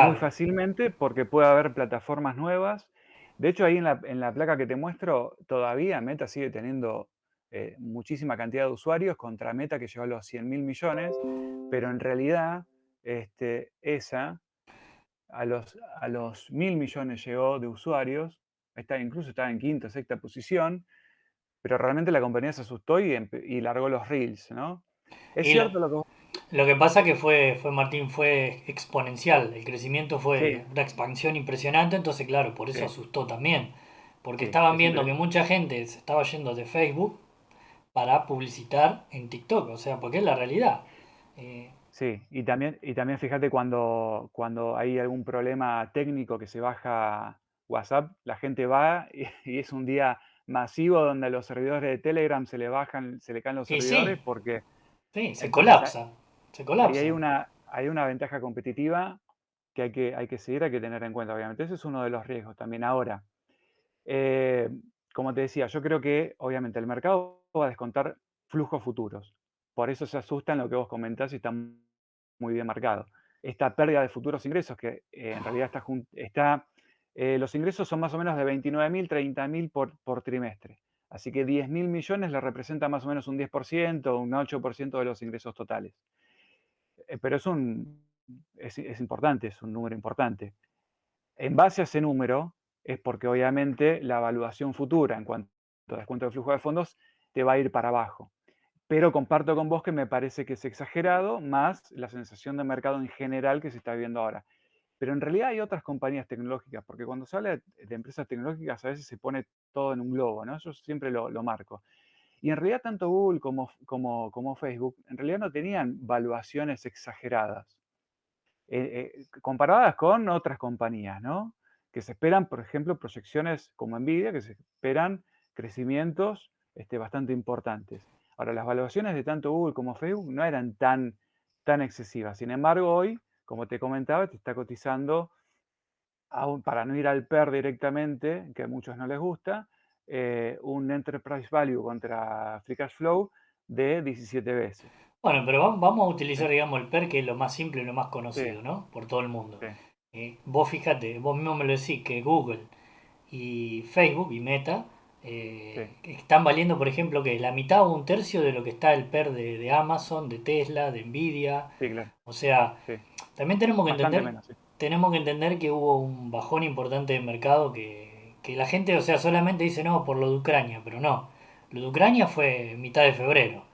muy Claro, fácilmente porque puede haber plataformas nuevas. De hecho, ahí en la placa que te muestro, todavía Meta sigue teniendo muchísima cantidad de usuarios contra Meta que llegó a los 100.000 millones, pero en realidad esa a los 1.000 millones llegó de usuarios, incluso estaba en quinta, sexta posición, pero realmente la compañía se asustó y largó los reels, ¿no? Es y cierto lo que vos... lo que pasa que fue Martín, fue exponencial, el crecimiento fue Sí, una expansión impresionante, entonces claro, por eso sí, asustó también, porque sí, estaban es viendo que increíble. mucha gente se estaba yendo de Facebook para publicitar en TikTok, o sea, porque es la realidad. Eh, Sí, y también fíjate cuando hay algún problema técnico que se baja WhatsApp, la gente va y es un día masivo donde a los servidores de Telegram se le caen los y servidores sí, porque sí, entonces se ahí colapsa. hay una ventaja competitiva que hay que seguir, hay que tener en cuenta, obviamente. Ese es uno de los riesgos también. Ahora, eh, como te decía, yo creo que obviamente el mercado va a descontar flujos futuros. Por eso se asusta en lo que vos comentás y está muy bien marcado. Esta pérdida de futuros ingresos que en realidad los ingresos son más o menos de 29.000, 30.000 por trimestre. Así que 10.000 millones le representa más o menos un 10%, un 8% de los ingresos totales. Pero es importante, es un número importante. En base a ese número, es porque obviamente la evaluación futura en cuanto a descuento de flujo de fondos te va a ir para abajo. Pero comparto con vos que me parece que es exagerado, más la sensación de mercado en general que se está viendo ahora. Pero en realidad hay otras compañías tecnológicas, porque cuando se habla de empresas tecnológicas a veces se pone todo en un globo, ¿no? Yo siempre lo marco. Y en realidad tanto Google como Facebook en realidad no tenían valuaciones exageradas comparadas con otras compañías, ¿no? Que se esperan, por ejemplo, proyecciones como Nvidia, que se esperan crecimientos bastante importantes. Ahora, las valuaciones de tanto Google como Facebook no eran tan excesivas. Sin embargo, hoy, como te comentaba, te está cotizando, para no ir al PER directamente, que a muchos no les gusta, un Enterprise Value contra Free Cash Flow de 17 veces. Bueno, pero vamos a Sí, utilizar, digamos, el PER, que es lo más simple y lo más sí, conocido, ¿no? Por todo el mundo. sí, Vos fíjate, vos mismo me lo decís, que Google y Facebook y Meta sí, están valiendo, por ejemplo, que la mitad o un tercio de lo que está el PER de Amazon, de Tesla, de Nvidia. sí, claro, O sea, sí. también Bastante menos, sí. tenemos que entender que hubo un bajón importante de mercado que la gente, o sea, solamente dice no por lo de Ucrania, pero no. Lo de Ucrania fue mitad de febrero.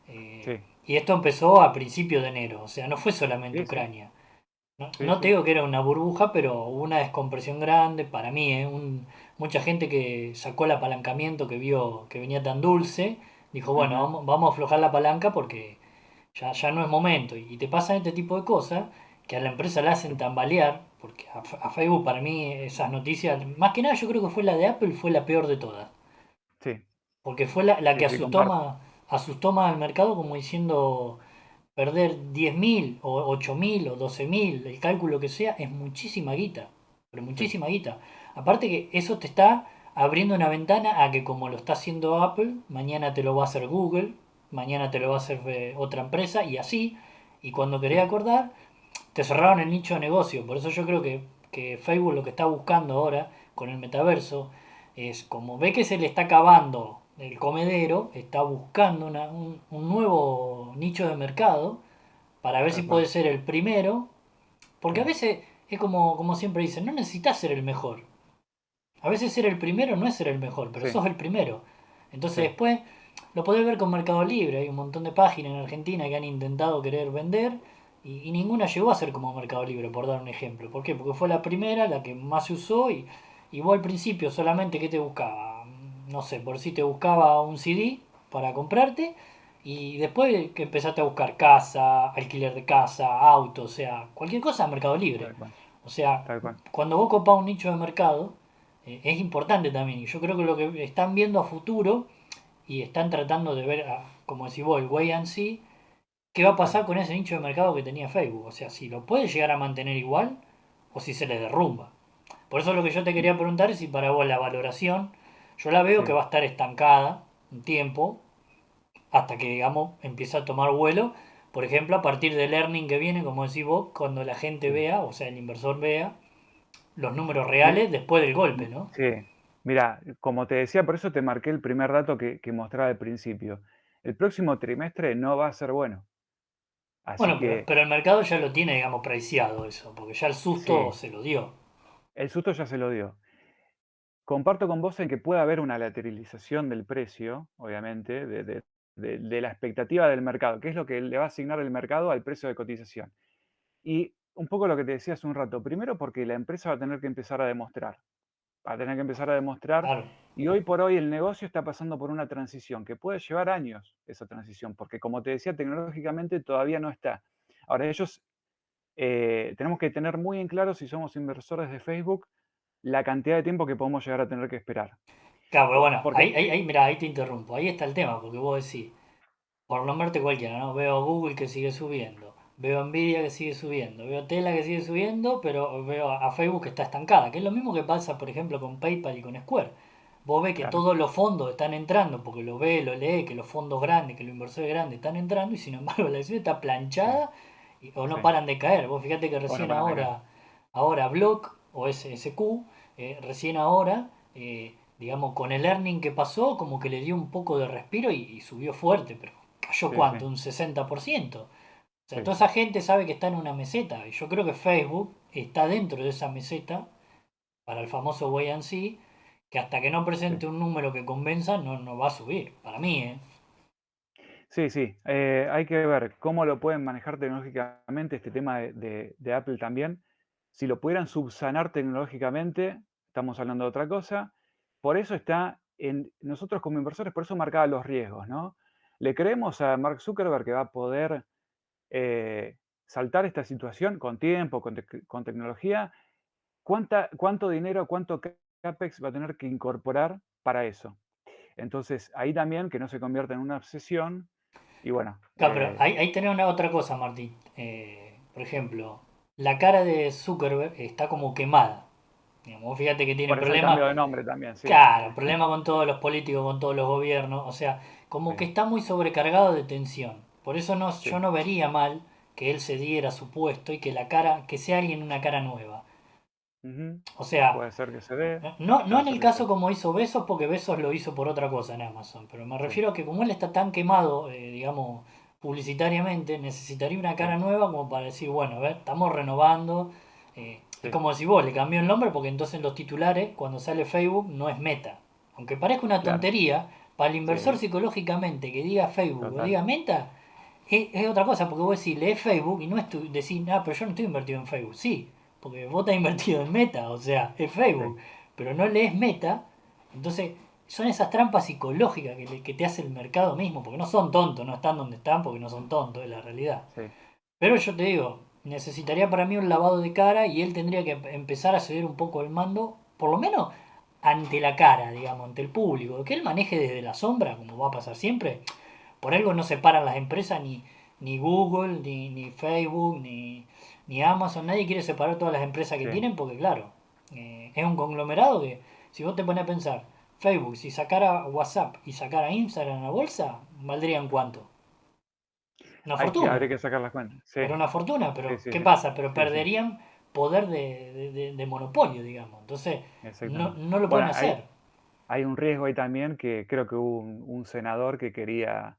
Eh, Sí, y esto empezó a principios de enero, o sea, no fue solamente sí, sí, Ucrania. No, sí, no te sí. digo que era una burbuja, pero hubo una descompresión grande para mí, ¿eh? Mucha gente que sacó el apalancamiento que vio que venía tan dulce, dijo, bueno, Ujú, vamos a aflojar la palanca porque ya no es momento. Y te pasan este tipo de cosas que a la empresa la hacen sí, tambalear, porque a Facebook para mí esas noticias, más que nada yo creo que fue la de Apple, fue la peor de todas. sí, Porque fue la sí, que sí, comparto. asustó más al mercado como diciendo perder 10.000 o 8.000 o 12.000, el cálculo que sea, es muchísima guita. Pero Sí, muchísima guita. Aparte que eso te está abriendo una ventana a que como lo está haciendo Apple, mañana te lo va a hacer Google, mañana te lo va a hacer otra empresa y así. Y cuando querés sí, acordar, te cerraron el nicho de negocio. Por eso yo creo que Facebook lo que está buscando ahora con el metaverso es como ve que se le está acabando el comedero, está buscando un nuevo nicho de mercado para ver si tal puede cual. ser el primero. Porque a Sí, veces es como siempre dicen, no necesitas ser el mejor. A veces ser el primero no es ser el mejor, pero sí, sos el primero. Entonces sí, después lo podés ver con Mercado Libre. Hay un montón de páginas en Argentina que han intentado querer vender y ninguna llegó a ser como Mercado Libre, por dar un ejemplo. ¿Por qué? Porque fue la primera, la que más se usó y vos al principio solamente ¿qué te buscaba? No sé, por si te buscaba un CD para comprarte y después que empezaste a buscar casa, alquiler de casa, auto, o sea, cualquier cosa Mercado Libre. tal cual, O sea, tal cual. cuando vos copás un nicho de mercado, es importante también. Y yo creo que lo que están viendo a futuro y están tratando de ver, como decís vos, el wait and see, qué va a Sí. pasar con ese nicho de mercado que tenía Facebook. O sea, si lo puede llegar a mantener igual o si se le derrumba. Por eso lo que yo te Mm, quería preguntar es si para vos la valoración, yo la veo que sí, va a estar estancada un tiempo hasta que, digamos, empiece a tomar vuelo. Por ejemplo, a partir del earning que viene, como decís vos, cuando la gente sí. vea, o sea, el inversor vea los números Mi- reales después del golpe, ¿no? sí, mira, como te decía, por eso te marqué el primer dato que mostraba al principio. El próximo trimestre no va a ser bueno. Así Bueno, que pero el mercado ya lo tiene, digamos, preciado eso, porque ya el susto sí, se lo dio. el susto ya se lo dio. Comparto con vos en que puede haber una lateralización del precio, obviamente, de la expectativa del mercado, que es lo que le va a asignar el mercado al precio de cotización. Y un poco lo que te decía hace un rato, primero porque la empresa va a tener que empezar a demostrar. Va a tener que empezar a demostrar. Claro. Y hoy por hoy el negocio está pasando por una transición que puede llevar años, esa transición, porque como te decía, tecnológicamente todavía no está. Ahora, ellos, tenemos que tener muy en claro, si somos inversores de Facebook, la cantidad de tiempo que podemos llegar a tener que esperar. Claro, pero bueno, Porque, mirá, ahí te interrumpo. Ahí está el tema, porque vos decís, por nombrarte cualquiera, ¿no? Veo Google que sigue subiendo, veo Nvidia que sigue subiendo, veo Tesla que sigue subiendo, pero veo a Facebook que está estancada, que es lo mismo que pasa, por ejemplo, con PayPal y con Square. Vos ves que claro, todos los fondos están entrando, porque lo ve, lo lee, que los fondos grandes, que los inversores grandes están entrando, y sin embargo la acción está sí, planchada o no sí. paran de caer. Vos fíjate que Bueno, recién para acá. ahora Block o SQ, recién ahora, digamos, con el earning que pasó, como que le dio un poco de respiro y subió fuerte, pero cayó Sí, sí, cuánto, un 60%. O sea, sí, toda sí, esa gente sabe que está en una meseta. Y yo creo que Facebook está dentro de esa meseta para el famoso wait and see, que hasta que no sí. presente un número que convenza, no va a subir. Para mí, ¿eh? Sí, sí, hay que ver cómo lo pueden manejar tecnológicamente este tema de Apple también. Si lo pudieran subsanar tecnológicamente, estamos hablando de otra cosa. Por eso está en nosotros como inversores, por eso marcaba los riesgos, ¿no? ¿Le creemos a Mark Zuckerberg que va a poder eh, saltar esta situación con tiempo, con tecnología? ¿Cuánto dinero, cuánto CAPEX va a tener que incorporar para eso? Entonces, ahí también que no se convierta en una obsesión y bueno, Claro, pero ahí tenés una otra cosa, Martín. Por ejemplo, la cara de Zuckerberg está como quemada. Digamos, vos fíjate que tiene por eso el cambio problemas. de nombre también, sí. Claro, problema con todos los políticos, con todos los gobiernos, o sea, como que Sí, está muy sobrecargado de tensión. Por eso yo sí. no vería mal que él se diera su puesto y que la cara, que sea alguien una cara nueva. Ujú. O sea, Puede ser que se dé, no puede en el ser que se caso dé. como hizo Besos, porque Besos lo hizo por otra cosa en Amazon, pero me Sí, refiero a que como él está tan quemado, digamos, publicitariamente, necesitaría una sí, cara nueva como para decir, bueno, a ver, estamos renovando. Es sí, como si vos le cambió el nombre porque entonces los titulares, cuando sale Facebook, no es Meta. Aunque parezca una claro. tontería, para el inversor Sí, psicológicamente que diga Facebook o total. diga Meta, es otra cosa, porque vos decís, lees Facebook y no decís, ah, pero yo no estoy invertido en Facebook. Sí, porque vos estás invertido en Meta, o sea, es Sí, Facebook, pero no lees Meta, entonces son esas trampas psicológicas que te hace el mercado mismo, porque no son tontos, no están donde están porque no son tontos, es la realidad. sí, Pero yo te digo, necesitaría para mí un lavado de cara y él tendría que empezar a ceder un poco el mando, por lo menos ante la cara, digamos, ante el público, que él maneje desde la sombra, como va a pasar siempre. Por algo no separan las empresas ni Google, ni Facebook, ni Amazon. Nadie quiere separar todas las empresas que sí. tienen porque, claro, es un conglomerado que, si vos te pones a pensar, Facebook, si sacara WhatsApp y sacara Instagram a la bolsa, ¿valdrían cuánto? Una fortuna. Habría que sacar las cuentas. Sí, Pero una fortuna. sí, Pero, sí, ¿qué sí. pasa? Pero Sí, sí, perderían poder de monopolio, digamos. Entonces, exactamente. no lo pueden Bueno, hacer. hay un riesgo ahí también que creo que hubo un senador que quería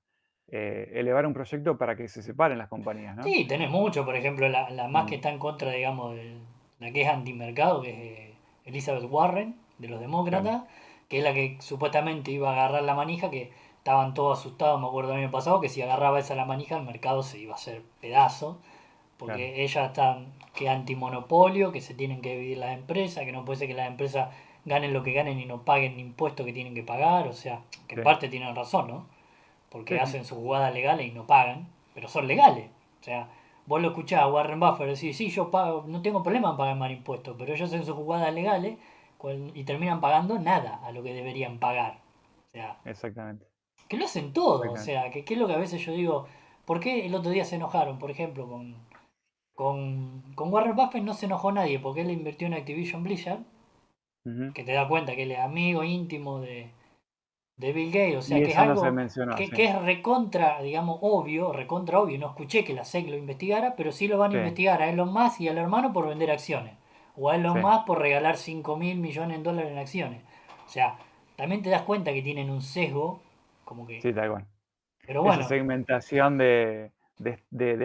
elevar un proyecto para que se separen las compañías, ¿no? Sí, tenés mucho, por ejemplo, la más que Mm, está en contra, digamos, de la que es antimercado, que es Elizabeth Warren, de los claro, demócratas, que es la que supuestamente iba a agarrar la manija, que estaban todos asustados, me acuerdo el año pasado, que si agarraba esa la manija, el mercado se iba a hacer pedazo, claro. porque ella está que antimonopolio, que se tienen que dividir las empresas, que no puede ser que las empresas ganen lo que ganen y no paguen impuestos que tienen que pagar, o sea, que en Sí, parte tienen razón, ¿no? Porque sí, sí. hacen sus jugadas legales y no pagan, pero son legales. O sea, vos lo escuchás a Warren Buffett decir, sí, yo pago, no tengo problema en pagar más impuestos, pero ellos hacen sus jugadas legales y terminan pagando nada a lo que deberían pagar. O sea, Exactamente, que lo hacen todo. O exactamente. sea, que es lo que a veces yo digo, ¿por qué el otro día se enojaron, por ejemplo, con Warren Buffett? No se enojó nadie porque él invirtió en Activision Blizzard, Ujú. que te da cuenta que él es amigo íntimo de Bill Gates, o Y sea que es eso no se algo mencionó, sí. que es recontra obvio, no escuché que la SEC lo investigara, pero sí lo van a Sí, investigar a Elon Musk y al hermano por vender acciones, o a sí, Elon Musk por regalar 5.000 millones de dólares en acciones. O sea, también te das cuenta que tienen un sesgo, como que... sí, tal cual. Pero Esa bueno, segmentación de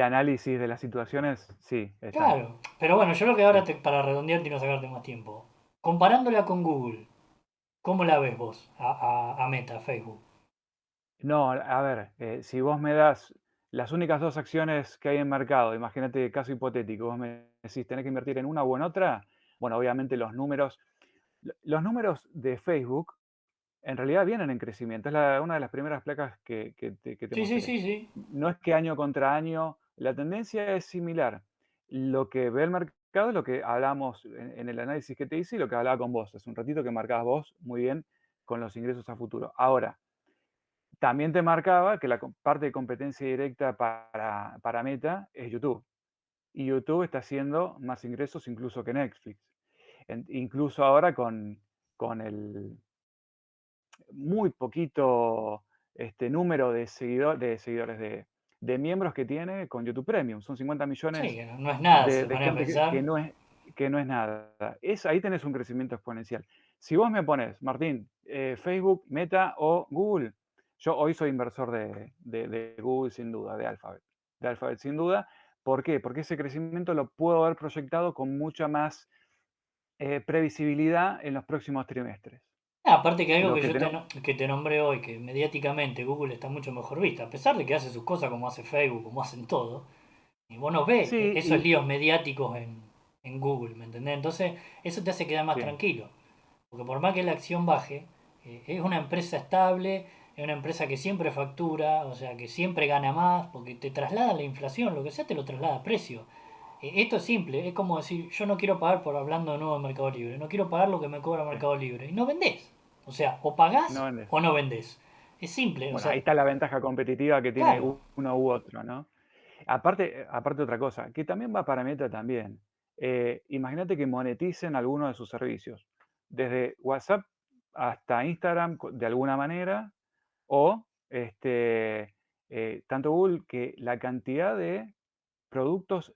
análisis de las situaciones, sí, está. claro, pero bueno, yo lo que Sí. ahora, para redondearte y no sacarte más tiempo, comparándola con Google, ¿cómo la ves vos a Meta, a Facebook? No, a ver, si vos me das las únicas 2 acciones que hay en mercado, imagínate caso hipotético, vos me decís: "Tenés que invertir en una o en otra", bueno, obviamente los números Los números de Facebook en realidad vienen en crecimiento. Es una de las primeras placas que te Sí, sí, mostré. sí, sí. No es que año contra año, la tendencia es similar. Lo que ve el mercado es lo que hablamos en el análisis que te hice y lo que hablaba con vos hace un ratito que marcabas vos muy bien con los ingresos a futuro. Ahora, también te marcaba que la parte de competencia directa para Meta es YouTube. Y YouTube está haciendo más ingresos incluso que Netflix. Incluso ahora con el muy poquito número de seguidores, de miembros que tiene con YouTube Premium. Son 50 Sí, millones que no es nada, si de, te de pones a gente pensar. que no es nada. Ahí tenés un crecimiento exponencial. Si vos me pones, Martín, Facebook, Meta o Google, yo hoy soy inversor de Google sin duda, de Alphabet. De Alphabet sin duda. ¿Por qué? Porque ese crecimiento lo puedo haber proyectado con mucha más previsibilidad en los próximos trimestres. Aparte que algo Lo que que yo tenemos... que te nombré hoy, que mediáticamente Google está mucho mejor vista, a pesar de que hace sus cosas como hace Facebook, como hacen todo, y vos no ves Sí, esos líos mediáticos en Google, ¿me entendés? Entonces, eso te hace quedar más sí, tranquilo. Porque por más que la acción baje, es una empresa estable, es una empresa que siempre factura, o sea, que siempre gana más, porque te traslada la inflación, lo que sea te lo traslada a precio. Esto es simple, es como decir, yo no quiero pagar por hablando de nuevo de Mercado Libre, no quiero pagar lo que me cobra sí. Mercado Libre, y no vendés. O sea, o No pagás vendes. o no vendés. Es simple, o Bueno, ahí sea, está la ventaja competitiva que tiene claro. uno u otro, ¿no? Aparte otra cosa, que también va para Meta también. Imagínate que moneticen alguno de sus servicios, desde WhatsApp hasta Instagram de alguna manera, o tanto Google que la cantidad de productos,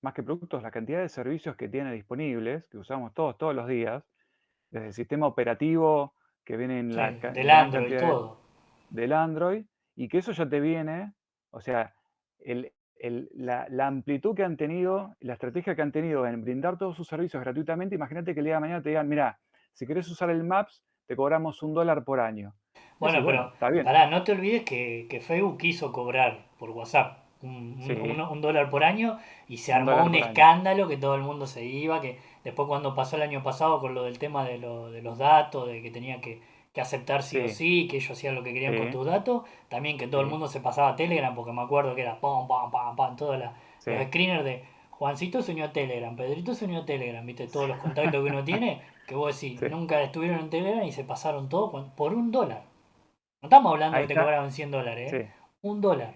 más que productos, la cantidad de servicios que tiene disponibles, que usamos todos los días, desde el sistema operativo que viene en Sí, la del gran Android, cantidad todo. del Android, y que eso ya te viene, o sea, la amplitud que han tenido, la estrategia que han tenido en brindar todos sus servicios gratuitamente. Imagínate que el día de mañana te digan, mira, si querés usar el Maps, te cobramos $1 por año. Decís, Bueno, bueno, pero está bien. pará, no te olvides que Facebook quiso cobrar por WhatsApp Sí, un dólar por año y se un armó dólar un por año. escándalo que todo el mundo se iba, que después cuando pasó el año pasado con lo del tema de los datos, de que tenía que aceptar sí o Sí, sí, que ellos hacían lo que querían con sí, tus datos, también que todo el sí, mundo se pasaba a Telegram, porque me acuerdo que era pam, pam, pam, pam, todos sí. los screeners de Juancito se unió a Telegram, Pedrito se unió a Telegram, viste, todos los contactos que uno tiene, que vos decís, Sí, nunca estuvieron en Telegram y se pasaron todo por un dólar. No estamos hablando ahí que te está, cobraban $100, ¿eh? sí. Un dólar.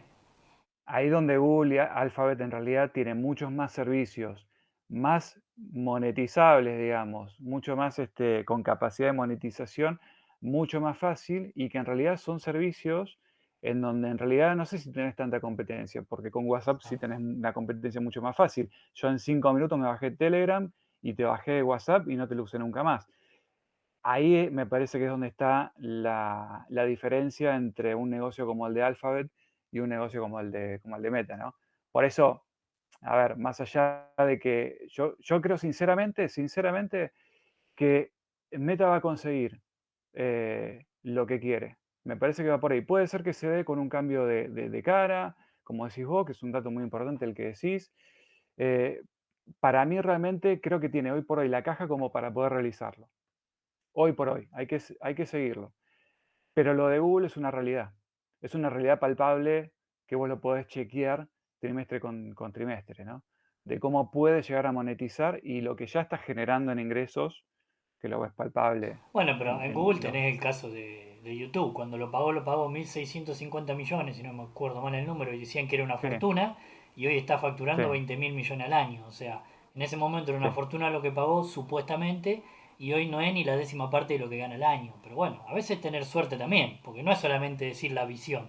Ahí donde Google y Alphabet en realidad tienen muchos más servicios, más monetizables, digamos, mucho más con capacidad de monetización, mucho más fácil, y que en realidad son servicios en donde en realidad no sé si tenés tanta competencia, porque con WhatsApp sí tenés una competencia mucho más fácil. Yo en 5 minutos me bajé Telegram y te bajé WhatsApp y no te lo usé nunca más. Ahí me parece que es donde está la diferencia entre un negocio como el de Alphabet y un negocio como el de Meta, ¿no? Por eso, a ver, más allá de que yo creo sinceramente, que Meta va a conseguir lo que quiere. Me parece que va por ahí. Puede ser que se dé con un cambio de cara, como decís vos, que es un dato muy importante el que decís. Eh, para mí realmente creo que tiene hoy por hoy la caja como para poder realizarlo. Hoy por hoy, hay que seguirlo. Pero lo de Google es una realidad. Es una realidad palpable que vos lo podés chequear trimestre con trimestre, ¿no? De cómo puede llegar a monetizar y lo que ya está generando en ingresos, que lo ves palpable Bueno, pero en, en en Google los... tenés el caso de YouTube. Cuando lo pagó 1.650 millones, si no me acuerdo mal el número, y decían que era una Sí, fortuna, y hoy está sí, facturando 20.000 millones al año. O sea, en ese momento era sí. una fortuna lo que pagó, supuestamente, y hoy no es ni la décima parte de lo que gana al año. Pero bueno, a veces tener suerte también, porque no es solamente decir la visión,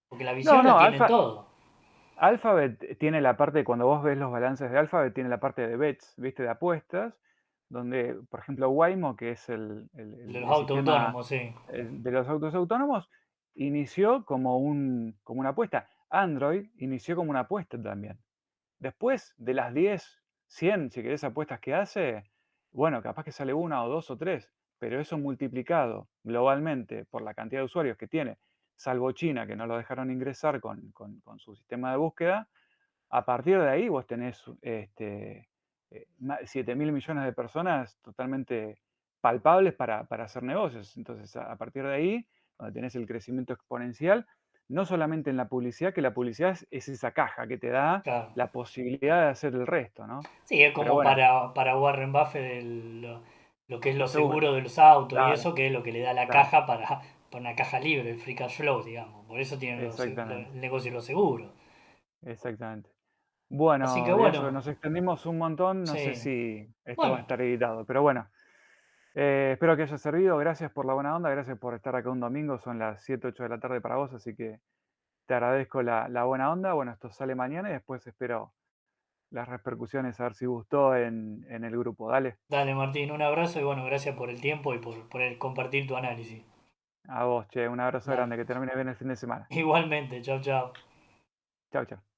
porque la No, visión la no, tienen todo. Alphabet tiene la parte, cuando vos ves los balances de Alphabet, tiene la parte de bets, ¿viste? De apuestas, donde, por ejemplo, Waymo, que es el, el- De el- los el autos sistema autónomos, sí. de los autos autónomos, inició como una apuesta. Android inició como una apuesta también. Después de las 10, 100, si querés, apuestas que hace, bueno, capaz que sale una o dos o tres, pero eso multiplicado globalmente por la cantidad de usuarios que tiene, salvo China, que no lo dejaron ingresar con su sistema de búsqueda, a partir de ahí vos tenés 7.000 millones de personas totalmente palpables para hacer negocios. Entonces, a partir de ahí, donde tenés el crecimiento exponencial, no solamente en la publicidad, que la publicidad es esa caja que te da Claro. la posibilidad de hacer el resto, ¿no? Sí, es Pero como bueno, para Warren Buffett lo que es lo los seguro. seguros de los autos y Claro, eso, que es lo que le da la claro, caja para una caja libre, el free cash flow, digamos. Por eso tienen exactamente, el negocio de los seguros. exactamente. Así que Bueno, Diego, bueno, nos extendimos un montón, no sé sí. si esto va a Bueno, estar editado, pero bueno, espero que haya servido, gracias por la buena onda, gracias por estar acá un domingo, son las 7 8 de la tarde para vos, así que te agradezco la buena onda. Bueno, esto sale mañana y después espero las repercusiones, a ver si gustó en el grupo. Dale, dale Martín, un abrazo y bueno, gracias por el tiempo y por el compartir tu análisis. a vos, che, un abrazo Dale. grande, que termine bien el fin de semana. Igualmente, chao, chao. Chau, chau.